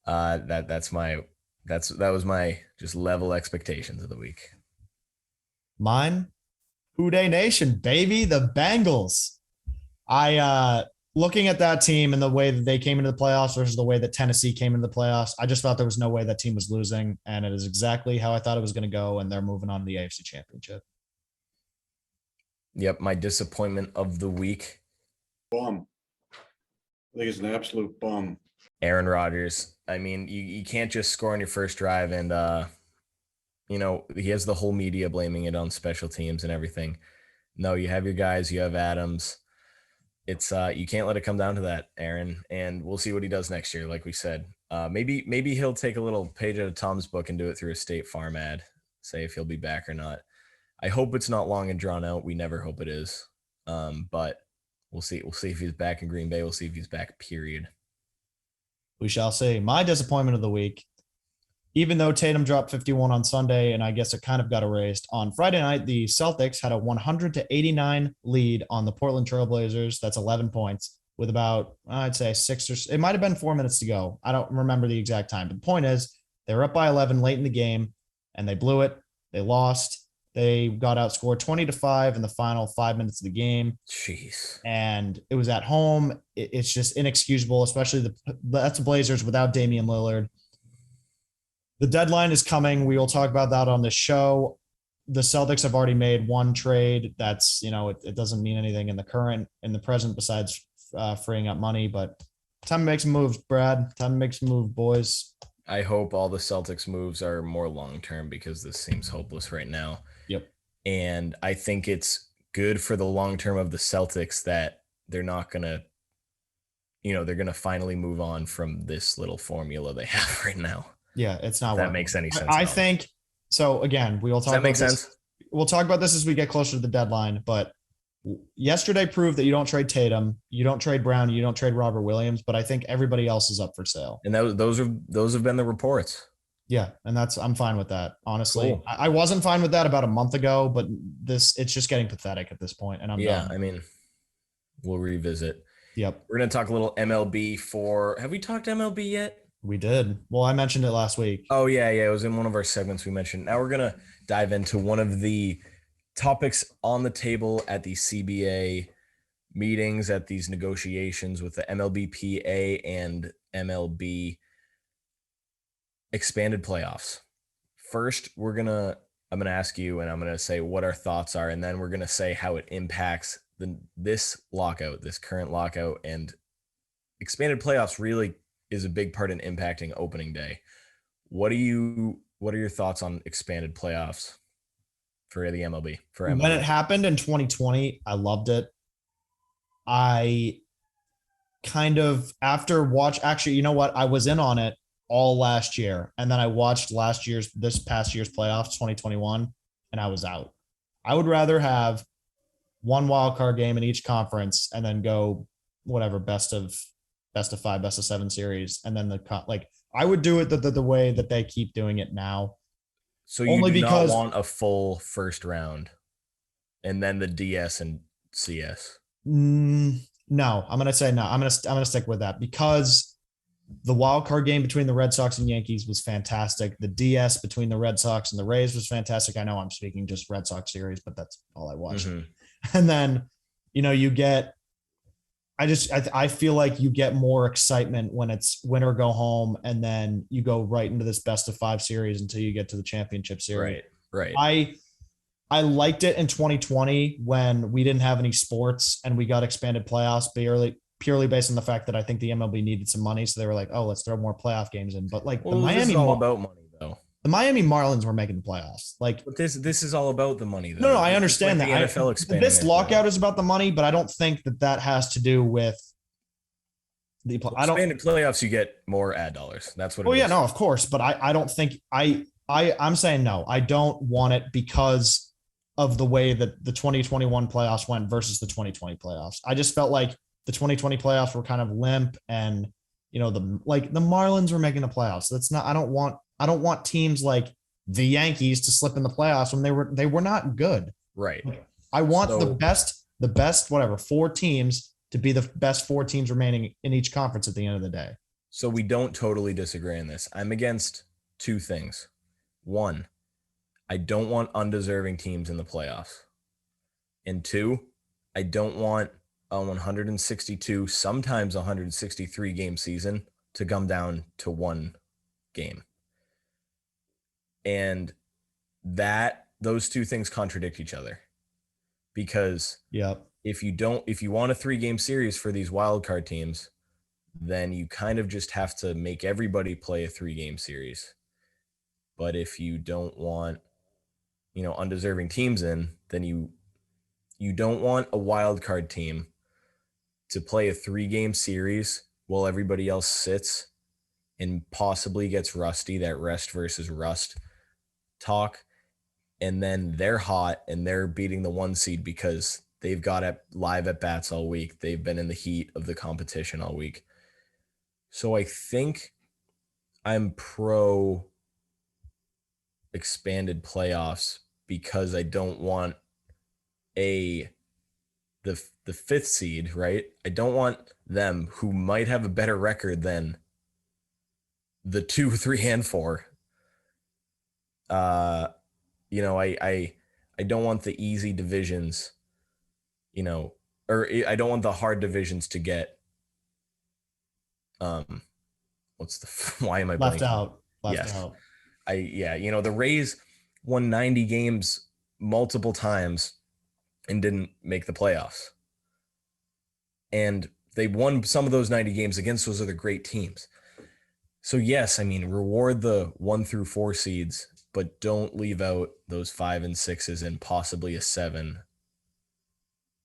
That was my just level expectations of the week. Mine, Houday Nation, baby, the Bengals. Looking at that team and the way that they came into the playoffs versus the way that Tennessee came into the playoffs, I just thought there was no way that team was losing, and it is exactly how I thought it was going to go, and they're moving on to the AFC Championship. Yep, my disappointment of the week. Bum. I think it's an absolute bum. Aaron Rodgers. I mean, you can't just score on your first drive, and he has the whole media blaming it on special teams and everything. No, you have your guys, you have Adams. It's you can't let it come down to that, Aaron, and we'll see what he does next year. Like we said, maybe he'll take a little page out of Tom's book and do it through a State Farm ad, say if he'll be back or not. I hope it's not long and drawn out. We never hope it is, but we'll see. We'll see if he's back in Green Bay. We'll see if he's back. Period. We shall see. My disappointment of the week, even though Tatum dropped 51 on Sunday, and I guess it kind of got erased, on Friday night, the Celtics had a 100-89 lead on the Portland Trailblazers. That's 11 points with about, I'd say it might have been 4 minutes to go. I don't remember the exact time, but the point is they were up by 11 late in the game, and they blew it. They lost. They got outscored 20-5 in the final 5 minutes of the game. Jeez. And it was at home. It's just inexcusable, especially that's the Blazers without Damian Lillard. The deadline is coming. We will talk about that on the show. The Celtics have already made one trade. That's, it doesn't mean anything in the present besides freeing up money, but time to make some moves, Brad. Time to make some moves, boys. I hope all the Celtics moves are more long-term because this seems hopeless right now. Yep. And I think it's good for the long-term of the Celtics that they're not going to, they're going to finally move on from this little formula they have right now. Yeah, it's not. If that makes any sense. I think so. Again, we will talk. Does that make about sense? We'll talk about this as we get closer to the deadline. But yesterday proved that you don't trade Tatum, you don't trade Brown, you don't trade Robert Williams. But I think everybody else is up for sale. And those have been the reports. Yeah, and I'm fine with that. Honestly, cool. I wasn't fine with that about a month ago, but it's just getting pathetic at this point, and I'm done. I mean, we'll revisit. Yep. We're gonna talk a little MLB. Have we talked MLB yet? We did. Well, I mentioned it last week. Oh yeah. It was in one of our segments we mentioned. Now we're gonna dive into one of the topics on the table at the CBA meetings, at these negotiations with the MLBPA and MLB. Expanded playoffs. First, I'm gonna ask you, and I'm gonna say what our thoughts are, and then we're gonna say how it impacts this current lockout, and expanded playoffs really is a big part in impacting opening day. What are your thoughts on expanded playoffs for the MLB? When it happened in 2020, I loved it. I kind of actually, you know what? I was in on it all last year. And then I watched this past year's playoffs, 2021, and I was out. I would rather have one wild card game in each conference and then go whatever best of 5, best of 7 series. And then I would do it the way that they keep doing it now. So you only not want a full first round and then the DS and CS. No, I'm going to say no. I'm going to stick with that because The wild card game between the Red Sox and Yankees was fantastic. The DS between the Red Sox and the Rays was fantastic. I know I'm speaking just Red Sox series, but that's all I watched. And then, you get, I feel like you get more excitement when it's win or go home, and then you go right into this best of 5 series until you get to the championship series. Right. I liked it in 2020 when we didn't have any sports and we got expanded playoffs purely based on the fact that I think the MLB needed some money. So they were like, oh, let's throw more playoff games in. But like this is all about money though. The Miami Marlins were making the playoffs. But this is all about the money though. No, I understand that. The NFL expanding this lockout is about the money, but I don't think that has to do with the expanded playoffs. You get more ad dollars. That's what. Oh yeah, no, of course, but I don't think I'm saying no. I don't want it because of the way that the 2021 playoffs went versus the 2020 playoffs. I just felt like the 2020 playoffs were kind of limp, and the Marlins were making the playoffs. That's not. I don't want teams like the Yankees to slip in the playoffs when they were not good. Right. I want the best 4 teams to be the best 4 teams remaining in each conference at the end of the day. So we don't totally disagree on this. I'm against 2 things. 1, I don't want undeserving teams in the playoffs. And 2, I don't want a 162, sometimes 163 game season to come down to 1 game. And those 2 things contradict each other, because if you want a 3-game series for these wildcard teams, then you kind of just have to make everybody play a 3-game series. But if you don't want, undeserving teams in, then you don't want a wildcard team to play a 3-game series while everybody else sits and possibly gets rusty, that rest versus rust talk. And then they're hot and they're beating the 1 seed because they've got live at bats all week. They've been in the heat of the competition all week. So I think I'm pro expanded playoffs because I don't want the 5th seed, right? I don't want them, who might have a better record than the 2, 3, and 4. I don't want the easy divisions, or I don't want the hard divisions to get, why am I left blanking? out? The Rays won 90 games multiple times and didn't make the playoffs. And they won some of those 90 games against those other great teams. So yes, reward the 1 through 4 seeds, but don't leave out those 5 and 6s and possibly a 7.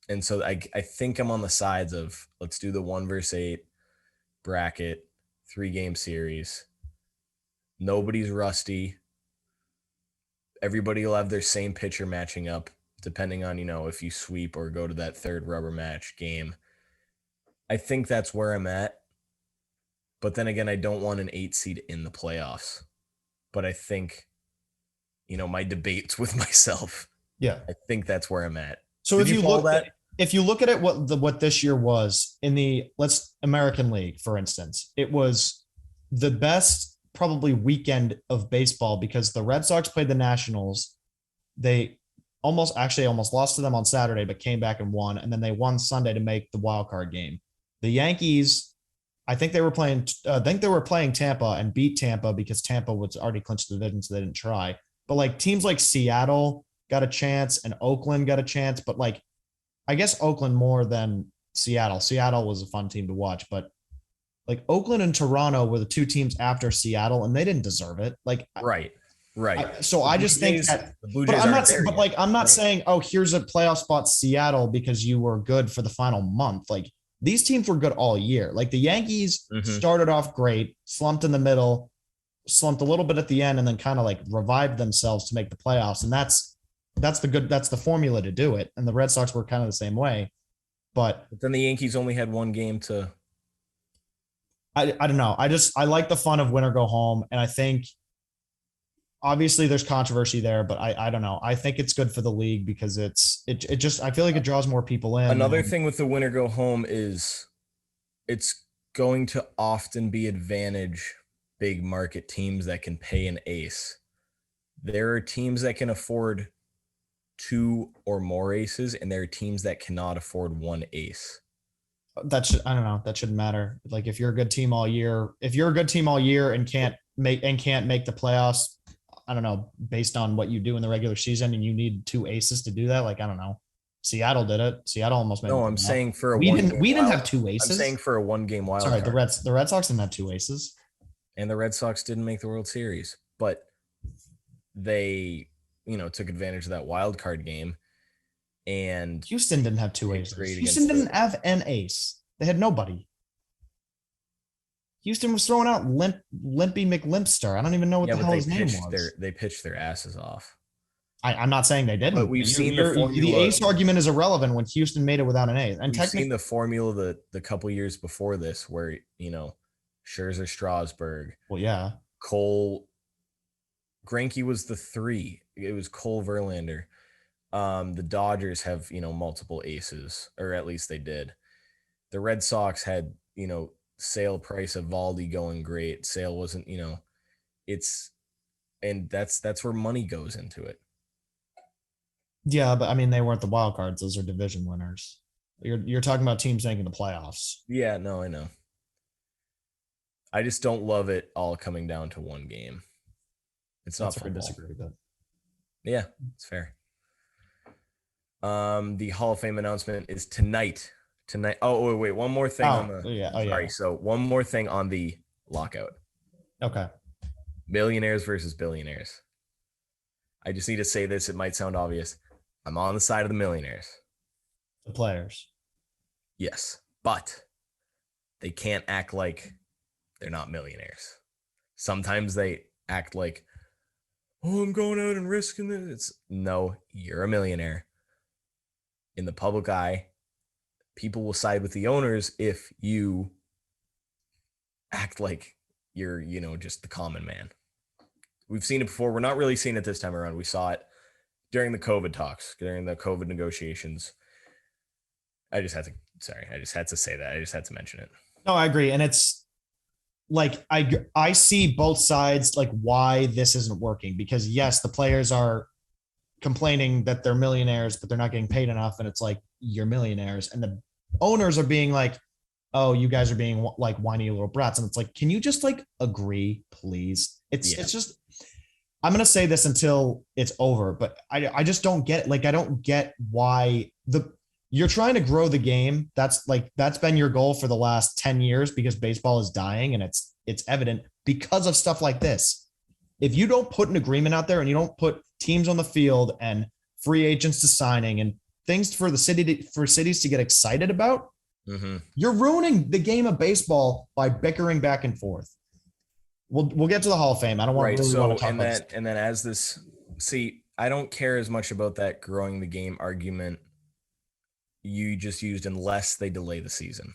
And so I think I'm on the sides of, let's do the 1 versus 8 bracket, 3-game series. Nobody's rusty. Everybody will have their same pitcher matching up, depending on, if you sweep or go to that 3rd rubber match game. I think that's where I'm at. But then again, I don't want an 8 seed in the playoffs. But I think, my debates with myself. Yeah. I think that's where I'm at. So if you look at it, what this year was in the American League, for instance, it was the best probably weekend of baseball because the Red Sox played the Nationals. They almost lost to them on Saturday, but came back and won. And then they won Sunday to make the wild card game. The Yankees, I think they were playing Tampa and beat Tampa because Tampa was already clinched the division, so they didn't try. But teams like Seattle got a chance and Oakland got a chance, but I guess Oakland more than Seattle. Seattle was a fun team to watch, but Oakland and Toronto were the 2 teams after Seattle, and they didn't deserve it. Right. I just think that, I'm not saying, oh, here's a playoff spot, Seattle, because you were good for the final month. These teams were good all year. The Yankees started off great, slumped in the middle, slumped a little bit at the end, and then kind of revived themselves to make the playoffs. And that's the formula to do it. And the Red Sox were kind of the same way. But then the Yankees only had 1 game to. I don't know. I like the fun of win or go home. And I think obviously there's controversy there, but I don't know. I think it's good for the league because I feel like it draws more people in. Another thing with the win or go home is it's going to often be advantage big market teams that can pay an ace. There are teams that can afford 2 or more aces, and there are teams that cannot afford 1 ace. I don't know. That shouldn't matter. Like if you're a good team all year, and can't make the playoffs, I don't know, based on what you do in the regular season, and you need 2 aces to do that. Like I don't know. Seattle did it. Seattle almost made. No, I'm saying for a we one. didn't have 2 aces. I'm saying for a 1-game wild Sorry, card. the Red Sox didn't have 2 aces, and the Red Sox didn't make the World Series, but they, took advantage of that wild card game. And Houston didn't have 2 aces. Houston didn't have an ace. They had nobody. Houston was throwing out Limpy McLimpster. I don't even know what the hell his name was. They pitched their asses off. I'm not saying they didn't. But we've seen the formula. The ace argument is irrelevant when Houston made it without an ace. And we've seen the formula the couple years before this, where Scherzer, Strasburg. Well, yeah. Cole, Greinke was the 3. It was Cole, Verlander. The Dodgers have multiple aces, or at least they did. The Red Sox had Sale, Price, Evaldi going great. Sale wasn't and that's where money goes into it. Yeah, but I mean they weren't the wild cards; those are division winners. You're talking about teams making the playoffs. Yeah, no, I know. I just don't love it all coming down to 1 game. It's not football. I disagree with that. Yeah, it's fair. The Hall of Fame announcement is tonight. Oh, wait. One more thing sorry. So one more thing on the lockout. Okay. Millionaires versus billionaires. I just need to say this. It might sound obvious. I'm on the side of the millionaires. The players. Yes, but they can't act like they're not millionaires. Sometimes they act like, oh, I'm going out and risking this. No, you're a millionaire. In the public eye, people will side with the owners if you act like you're, just the common man. We've seen it before. We're not really seeing it this time around. We saw it during the COVID talks, during the COVID negotiations. I just had to say that. I just had to mention it. No, I agree. And it's like, I see both sides, like why this isn't working, because yes, the players are complaining that they're millionaires, but they're not getting paid enough. And it's like, you're millionaires. And the owners are being like, oh, you guys are being like whiny little brats. And it's like, can you just like agree, please? It's just, I'm going to say this until it's over, but I just don't get it. Like, I don't get why you're trying to grow the game. That's been your goal for the last 10 years because baseball is dying, and it's evident because of stuff like this. If you don't put an agreement out there and you don't put teams on the field and free agents to signing and things for cities to get excited about, you're ruining the game of baseball by bickering back and forth. We'll get to the Hall of Fame. I don't want to talk about this. And then as this, I don't care as much about that growing the game argument you just used unless they delay the season.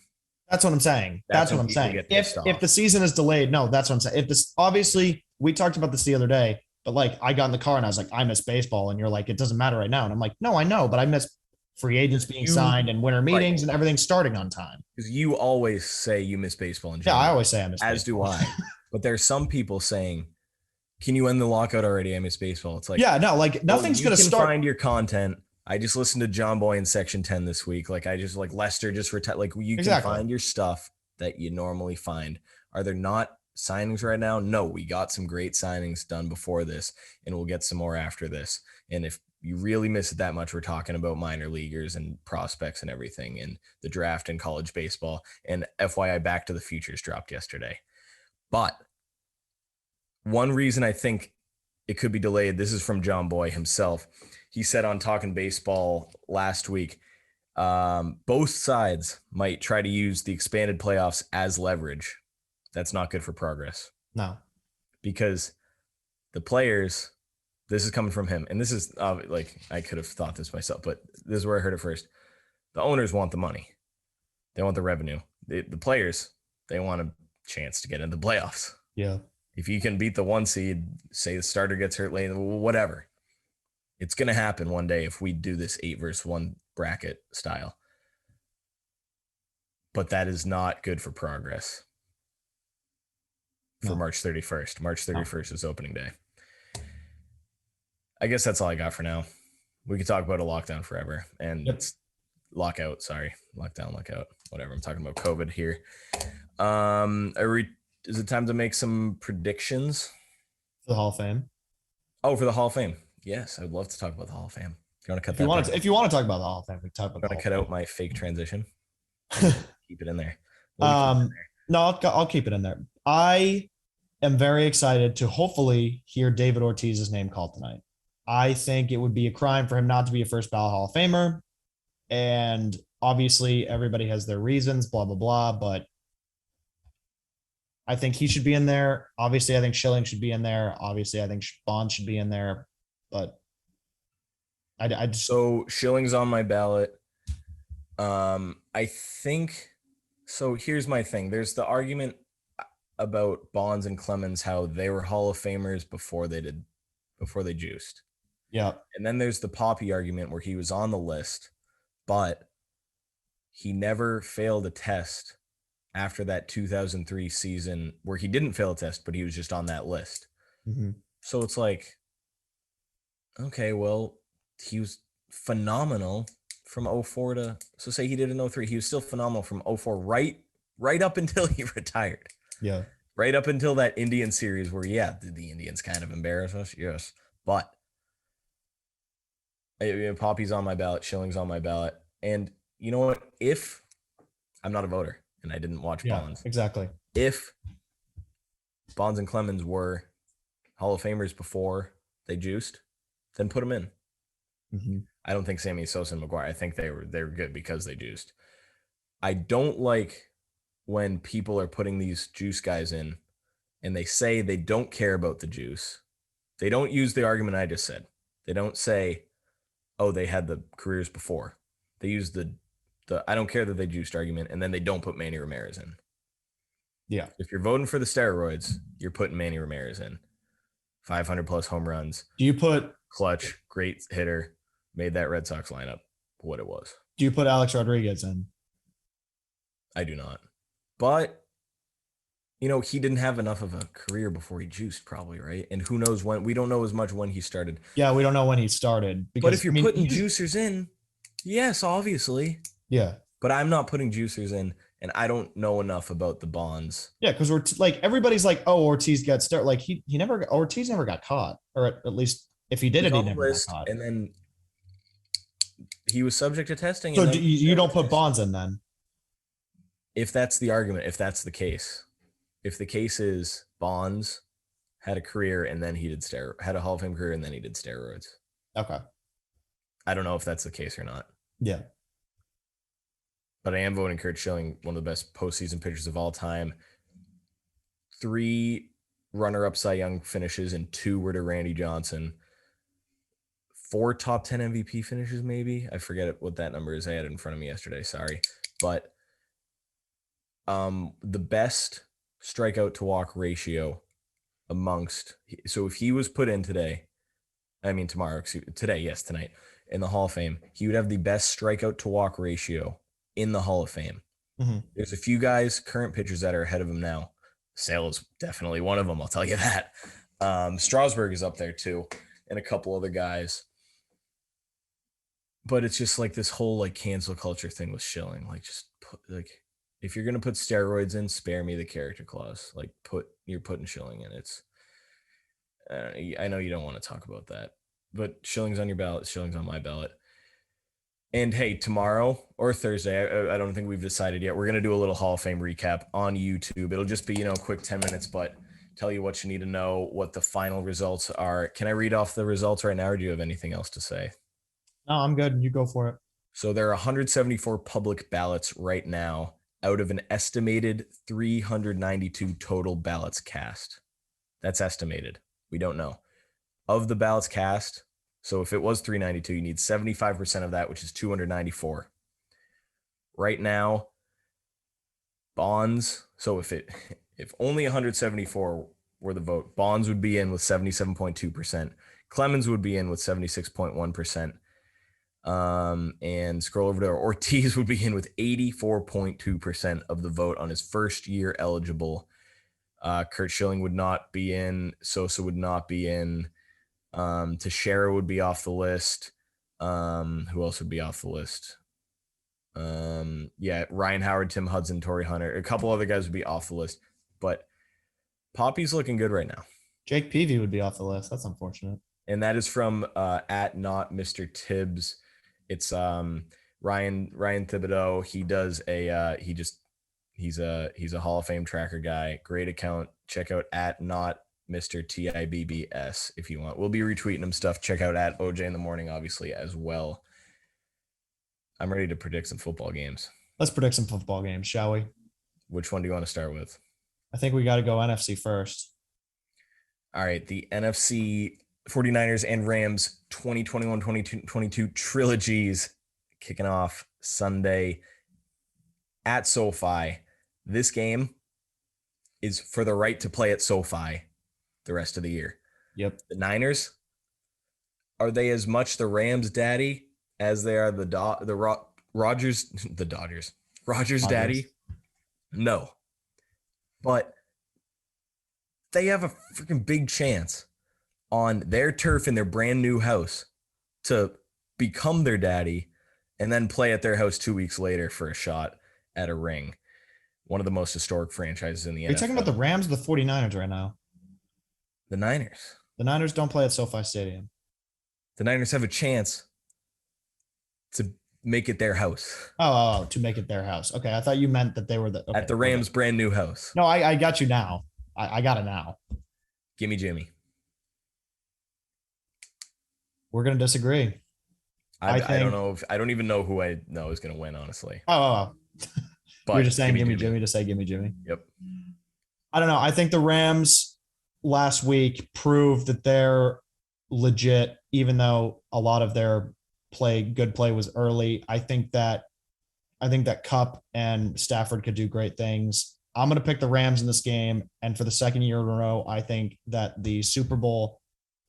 That's what I'm saying. That's what I'm saying. If the season is delayed, no, that's what I'm saying. If this, obviously, we talked about this the other day, but like I got in the car and I was like, I miss baseball, and you're like, it doesn't matter right now, and I'm like, no, I know, but I miss free agents being signed and winter meetings and everything starting on time. Because you always say you miss baseball in general. Yeah, I always say I miss baseball. As do I. But there's some people saying, can you end the lockout already? I miss baseball. It's like, yeah, no, like nothing's going to start. You can find your content. I just listened to John Boy in Section 10 this week. Like I just like Lester just retired. Like you can find your stuff that you normally find. Are there not signings right now? No, we got some great signings done before this, and we'll get some more after this. And if you really miss it that much, we're talking about minor leaguers and prospects and everything, and the draft and college baseball. And FYI, Back to the Futures dropped yesterday. But one reason I think it could be delayed, this is from John Boy himself. He said on Talking Baseball last week, both sides might try to use the expanded playoffs as leverage. That's not good for progress. No. Because the players, this is coming from him, and this is like I could have thought this myself, but this is where I heard it first. The owners want the money. They want the revenue. The players, they want a chance to get into the playoffs. Yeah. If you can beat the 1 seed, say the starter gets hurt late, whatever. It's going to happen one day if we do this 8 versus 1 bracket style. but that is not good for progress for No. March 31st. March 31st is opening day. I guess that's all I got for now. We could talk about a lockdown forever and it's lockout. Sorry, lockdown, lockout, whatever. I'm talking about COVID here. Is it time to make some predictions? For the Hall of Fame. Oh, for the Hall of Fame. Yes, I'd love to talk about the Hall of Fame. You want to cut If you want to talk about the Hall of Fame, we talk about. I'm gonna cut out my fake transition. Keep it in there. No, I'll keep it in there. I am very excited to hopefully hear David Ortiz's name called tonight. I think it would be a crime for him not to be a first ballot Hall of Famer. And obviously everybody has their reasons, blah, blah, blah. But I think he should be in there. Obviously, I think Schilling should be in there. Obviously, I think Bond should be in there. But I just. So Schilling's on my ballot. I think so. Here's my thing. There's the argument about Bonds and Clemens, how they were Hall of Famers before they juiced. Yeah. And then there's the Poppy argument where he was on the list, but he never failed a test after that 2003 season where he didn't fail a test, but he was just on that list. Mm-hmm. So it's like, okay, well, he was phenomenal from 04 to, so say he did in 03. He was still phenomenal from 04 right up until he retired. Yeah. Right up until that Indian series where, yeah, the Indians kind of embarrass us. Yes. But Poppy's on my ballot. Schilling's on my ballot. And you know what? If I'm not a voter and I didn't watch Bonds. Exactly. If Bonds and Clemens were Hall of Famers before they juiced, then put them in. Mm-hmm. I don't think Sammy Sosa and McGuire. I think they were good because they juiced. I don't like when people are putting these juice guys in and they say they don't care about the juice. They don't use the argument I just said. They don't say, oh, they had the careers before. They use the I don't care that they juiced argument, and then they don't put Manny Ramirez in. Yeah. If you're voting for the steroids, you're putting Manny Ramirez in. 500 plus home runs. Do you put clutch, great hitter, made that Red Sox lineup what it was. Do you put Alex Rodriguez in? I do not. But he didn't have enough of a career before he juiced, probably, right? And who knows when? We don't know as much when he started. Yeah, we don't know when he started. But if you're putting juicers in, yes, obviously. Yeah. But I'm not putting juicers in, and I don't know enough about the Bonds. Yeah, because we're everybody's like, oh, Ortiz got started. Like Ortiz never got caught, or at least if he did he never got caught. And then he was subject to testing. So you don't put Bonds in then? If that's the argument, if that's the case, if the case is Bonds had a career and then he had a Hall of Fame career and then he did steroids. Okay. I don't know if that's the case or not. Yeah. But I am voting Curt Schilling, one of the best postseason pitchers of all time. 3 runner-up Cy Young finishes and 2 were to Randy Johnson. 4 top 10 MVP finishes, maybe. I forget what that number is. I had it in front of me yesterday. Sorry. But the best strikeout to walk ratio so if he was put in tonight, in the Hall of Fame, he would have the best strikeout to walk ratio in the Hall of Fame. Mm-hmm. There's a few guys, current pitchers that are ahead of him now. Sale is definitely one of them. I'll tell you that. Strasburg is up there too, and a couple other guys. But it's just like this whole cancel culture thing with Schilling. If you're gonna put steroids in, spare me the character clause. You're putting Schilling in. It's I know you don't want to talk about that, but Schilling's on your ballot. Schilling's on my ballot. And hey, tomorrow or Thursday, I don't think we've decided yet. We're going to do a little Hall of Fame recap on YouTube. It'll just be, a quick 10 minutes, but tell you what you need to know, what the final results are. Can I read off the results right now, or do you have anything else to say? No, I'm good. You go for it. So there are 174 public ballots right now out of an estimated 392 total ballots cast. That's estimated. We don't know. Of the ballots cast, so if it was 392, you need 75% of that, which is 294. Right now, Bonds, so if only 174 were the vote, Bonds would be in with 77.2%. Clemens would be in with 76.1%. And scroll over to Ortiz would be in with 84.2% of the vote on his first year eligible. Kurt Schilling would not be in. Sosa would not be in. Teixeira would be off the list. Who else would be off the list? Ryan Howard, Tim Hudson, Torrey Hunter. A couple other guys would be off the list. But Poppy's looking good right now. Jake Peavy would be off the list. That's unfortunate. And that is from at not Mr. Tibbs. It's Ryan Thibodeau. He does he's a Hall of Fame tracker guy. Great account. Check out at not Mr. TIBBS if you want. We'll be retweeting him stuff. Check out at OJ in the morning, obviously, as well. I'm ready to predict some football games. Let's predict some football games, shall we? Which one do you want to start with? I think we got to go NFC first. All right, the NFC 49ers and Rams 2021-2022 trilogies kicking off Sunday at SoFi. This game is for the right to play at SoFi the rest of the year. Yep. The Niners, are they as much the Rams daddy as they are the Rodgers daddy? No. But they have a freaking big chance on their turf in their brand new house to become their daddy and then play at their house 2 weeks later for a shot at a ring. One of the most historic franchises in the NFL. Are you talking about the Rams or the 49ers right now? The Niners. The Niners don't play at SoFi Stadium. The Niners have a chance to make it their house. Oh, to make it their house. Okay, I thought you meant that they were at the Rams' brand new house. No, I got you now. I got it now. Gimme Jimmy. We're gonna disagree. I don't know. I don't even know who I know is gonna win, honestly. Oh. But you're just saying gimme Jimmy to say gimme Jimmy. Yep. I don't know. I think the Rams last week proved that they're legit, even though a lot of their good play was early. I think that Kupp and Stafford could do great things. I'm going to pick the Rams in this game. And for the second year in a row, I think that the Super Bowl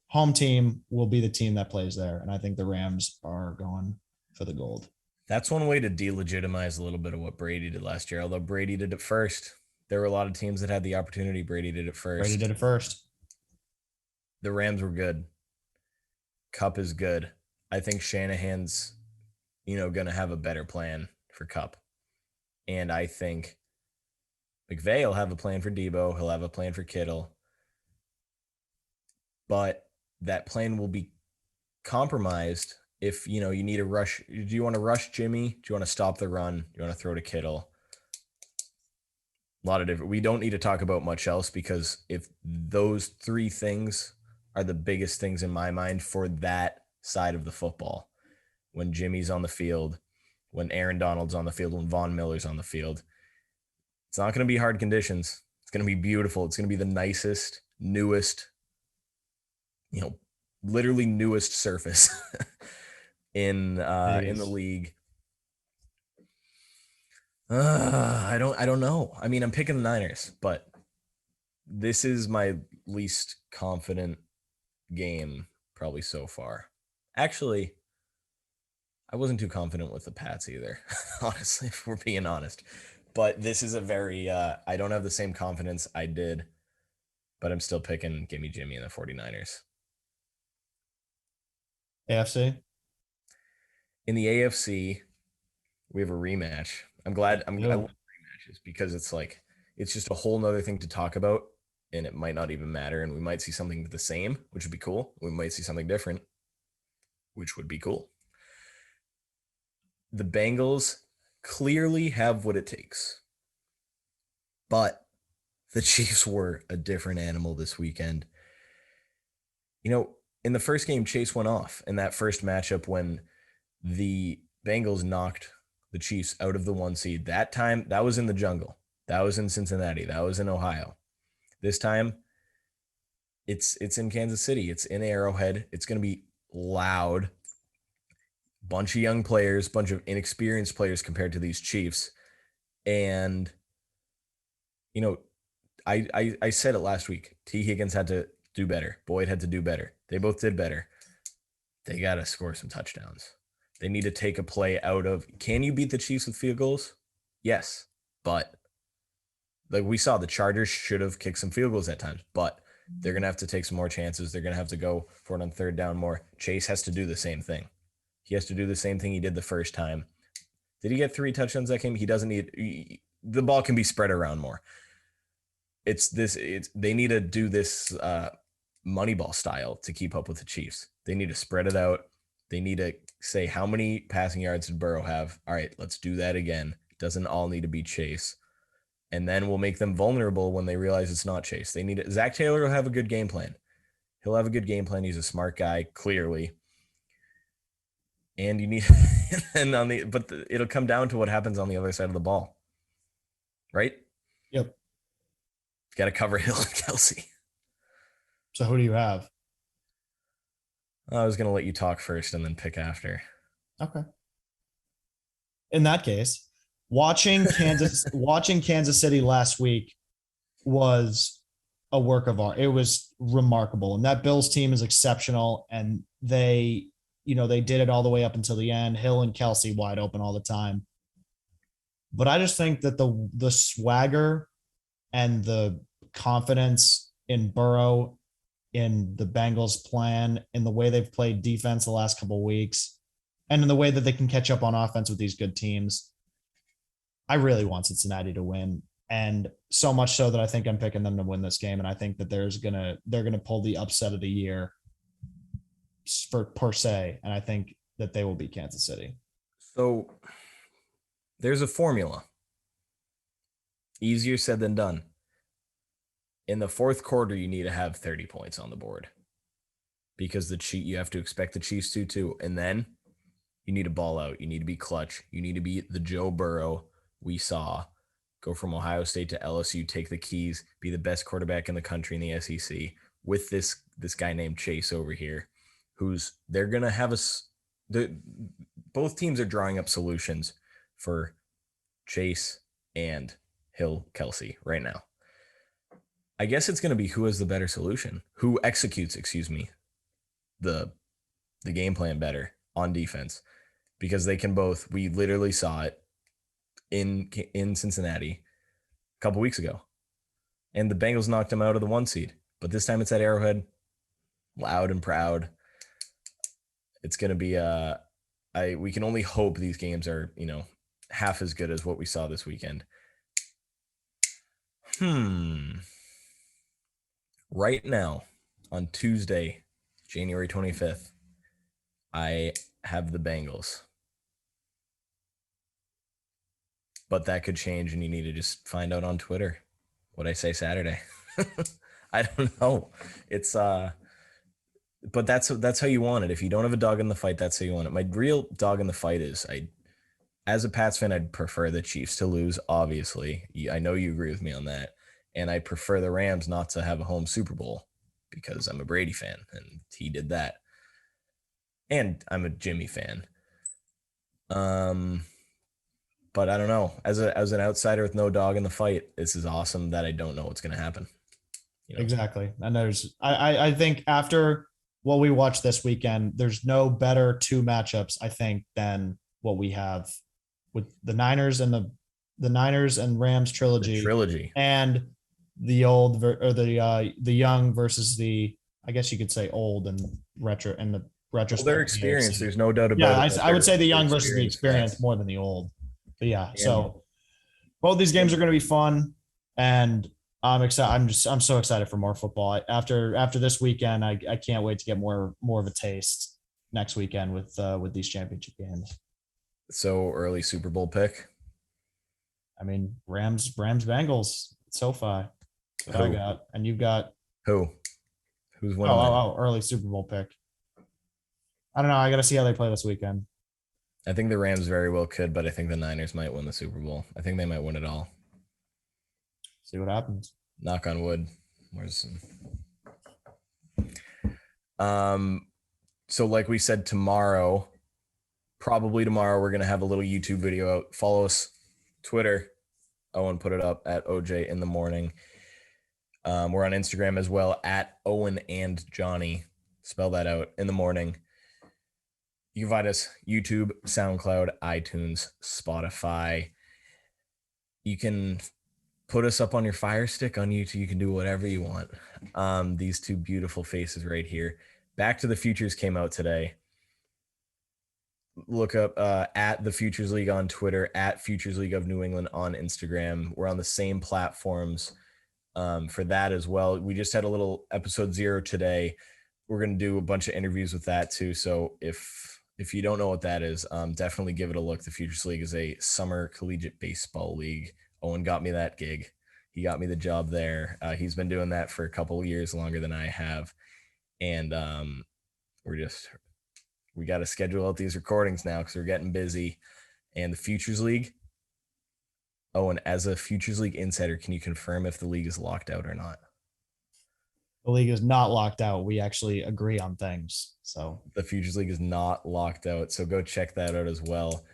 home team will be the team that plays there. And I think the Rams are going for the gold. That's one way to delegitimize a little bit of what Brady did last year, although Brady did it first. There were a lot of teams that had the opportunity. Brady did it first. The Rams were good. Kupp is good. I think Shanahan's, going to have a better plan for Kupp. And I think McVay will have a plan for Debo. He'll have a plan for Kittle. But that plan will be compromised if, you need a rush. Do you want to rush Jimmy? Do you want to stop the run? Do you want to throw to Kittle? A lot of different. We don't need to talk about much else because if those three things are the biggest things in my mind for that side of the football, when Jimmy's on the field, when Aaron Donald's on the field, when Von Miller's on the field, it's not going to be hard conditions. It's going to be beautiful. It's going to be the nicest, newest, literally newest surface in the league. I don't know. I mean, I'm picking the Niners, but this is my least confident game probably so far. Actually, I wasn't too confident with the Pats either, honestly, if we're being honest. But this is a very, I don't have the same confidence I did, but I'm still picking Gimme Jimmy and the 49ers. AFC? In the AFC, we have a rematch. I love rematches because it's just a whole nother thing to talk about, and it might not even matter. And we might see something the same, which would be cool. We might see something different, which would be cool. The Bengals clearly have what it takes, but the Chiefs were a different animal this weekend. In the first game, Chase went off in that first matchup when the Bengals knocked the Chiefs out of the 1 seed. That time, that was in the jungle. That was in Cincinnati. That was in Ohio. This time, it's in Kansas City. It's in Arrowhead. It's going to be loud. Bunch of young players, bunch of inexperienced players compared to these Chiefs. And, I said it last week. T. Higgins had to do better. Boyd had to do better. They both did better. They got to score some touchdowns. They need to take a play out of, can you beat the Chiefs with field goals? Yes, but like we saw, the Chargers should have kicked some field goals at times, but they're going to have to take some more chances. They're going to have to go for it on third down more. Chase has to do the same thing. He has to do the same thing he did the first time. Did he get 3 touchdowns that game? He doesn't need, the ball can be spread around more. They need to do this Moneyball style to keep up with the Chiefs. They need to spread it out. They need to say, how many passing yards did Burrow have? All right, let's do that again. It doesn't all need to be Chase. And then we'll make them vulnerable when they realize it's not Chase. They need it. Zach Taylor will have a good game plan. He'll have a good game plan. He's a smart guy, clearly. And you need, it'll come down to what happens on the other side of the ball, right? Yep. Got to cover Hill and Kelsey. So who do you have? I was going to let you talk first and then pick after. Okay. In that case, watching Kansas City last week was a work of art. It was remarkable. And that Bills team is exceptional. And they did it all the way up until the end. Hill and Kelsey wide open all the time. But I just think that the swagger and the confidence in Burrow, in the Bengals plan, in the way they've played defense the last couple of weeks, and in the way that they can catch up on offense with these good teams, I really want Cincinnati to win. And so much so that I think I'm picking them to win this game. And I think that they're going to pull the upset of the year per se. And I think that they will beat Kansas City. So there's a formula. Easier said than done. In the fourth quarter, you need to have 30 points on the board because you have to expect the Chiefs to too. And then you need to ball out. You need to be clutch. You need to be the Joe Burrow we saw go from Ohio State to LSU, take the keys, be the best quarterback in the country in the SEC with this guy named Chase over here, they're going to have both teams are drawing up solutions for Chase and Hill Kelsey right now. I guess it's going to be who has the better solution, who executes, the game plan better on defense, because they can both. We literally saw it in Cincinnati a couple weeks ago, and the Bengals knocked them out of the 1 seed. But this time it's at Arrowhead, loud and proud. It's going to be we can only hope these games are half as good as what we saw this weekend. Right now, on Tuesday, January 25th, I have the Bengals. But that could change, and you need to just find out on Twitter what I say Saturday. I don't know. It's but that's how you want it. If you don't have a dog in the fight, that's how you want it. My real dog in the fight is as a Pats fan, I'd prefer the Chiefs to lose, obviously. I know you agree with me on that. And I prefer the Rams not to have a home Super Bowl because I'm a Brady fan and he did that. And I'm a Jimmy fan. But I don't know. As an outsider with no dog in the fight, this is awesome that I don't know what's going to happen. Exactly. And I think after what we watched this weekend, there's no better 2 matchups, I think, than what we have with the Niners and the Niners and Rams trilogy. And the old or the young versus the, I guess you could say old and retro and the retrospect. Well, their experience, there's no doubt about it. I would say the young versus the experience more than the old. But yeah, so both these games are going to be fun, and I'm excited. I'm so excited for more football. After this weekend, I can't wait to get more of a taste next weekend with these championship games. So early Super Bowl pick. I mean, Rams Bengals, SoFi. What I got, and you've got who's winning? Early Super Bowl pick. I don't know. I got to see how they play this weekend. I think the Rams very well could, but I think the Niners might win the Super Bowl. I think they might win it all. See what happens. Knock on wood. So like we said, probably tomorrow, we're going to have a little YouTube video out. Follow us, Twitter. Owen put it up at OJ in the morning. We're on Instagram as well at Owen and Johnny. Spell that out in the morning. You can find us YouTube, SoundCloud, iTunes, Spotify. You can put us up on your Fire Stick on YouTube. You can do whatever you want. These two beautiful faces right here. Back to the Futures came out today. Look up at the Futures League on Twitter, at Futures League of New England on Instagram. We're on the same platforms for that as well. We just had a little episode 0 today. We're going to do a bunch of interviews with that too. So if you don't know what that is, definitely give it a look. The Futures League is a summer collegiate baseball league. Owen got me that gig. He got me the job there. He's been doing that for a couple of years longer than I have. And we got to schedule out these recordings now because we're getting busy. And the Futures League, Owen, as a Futures League insider, can you confirm if the league is locked out or not? The league is not locked out. We actually agree on things. So the Futures League is not locked out. So go check that out as well.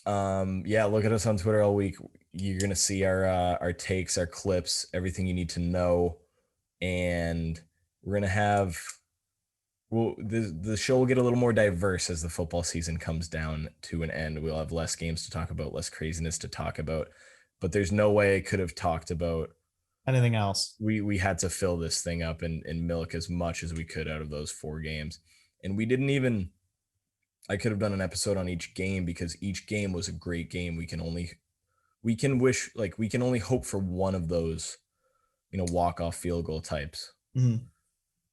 Look at us on Twitter all week. You're going to see our takes, our clips, everything you need to know. And we're going to have, the show will get a little more diverse as the football season comes down to an end. We'll have less games to talk about, less craziness to talk about, but there's no way I could have talked about anything else. We had to fill this thing up and milk as much as we could out of those 4 games. And we didn't even, I could have done an episode on each game because each game was a great game. We can only hope for one of those, walk-off field goal types in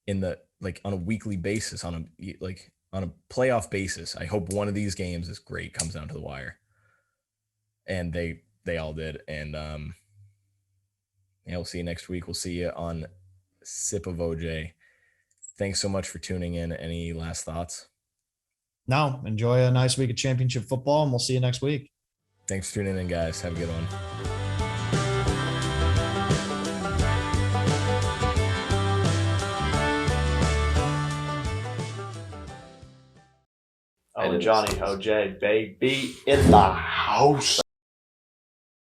the, on a weekly basis, on a playoff basis. I hope one of these games is great, comes down to the wire. And they all did. And, we'll see you next week. We'll see you on Sip of OJ. Thanks so much for tuning in. Any last thoughts? No, enjoy a nice week of championship football, and we'll see you next week. Thanks for tuning in, guys. Have a good one. Owen and Johnny, OJ, baby, in the house.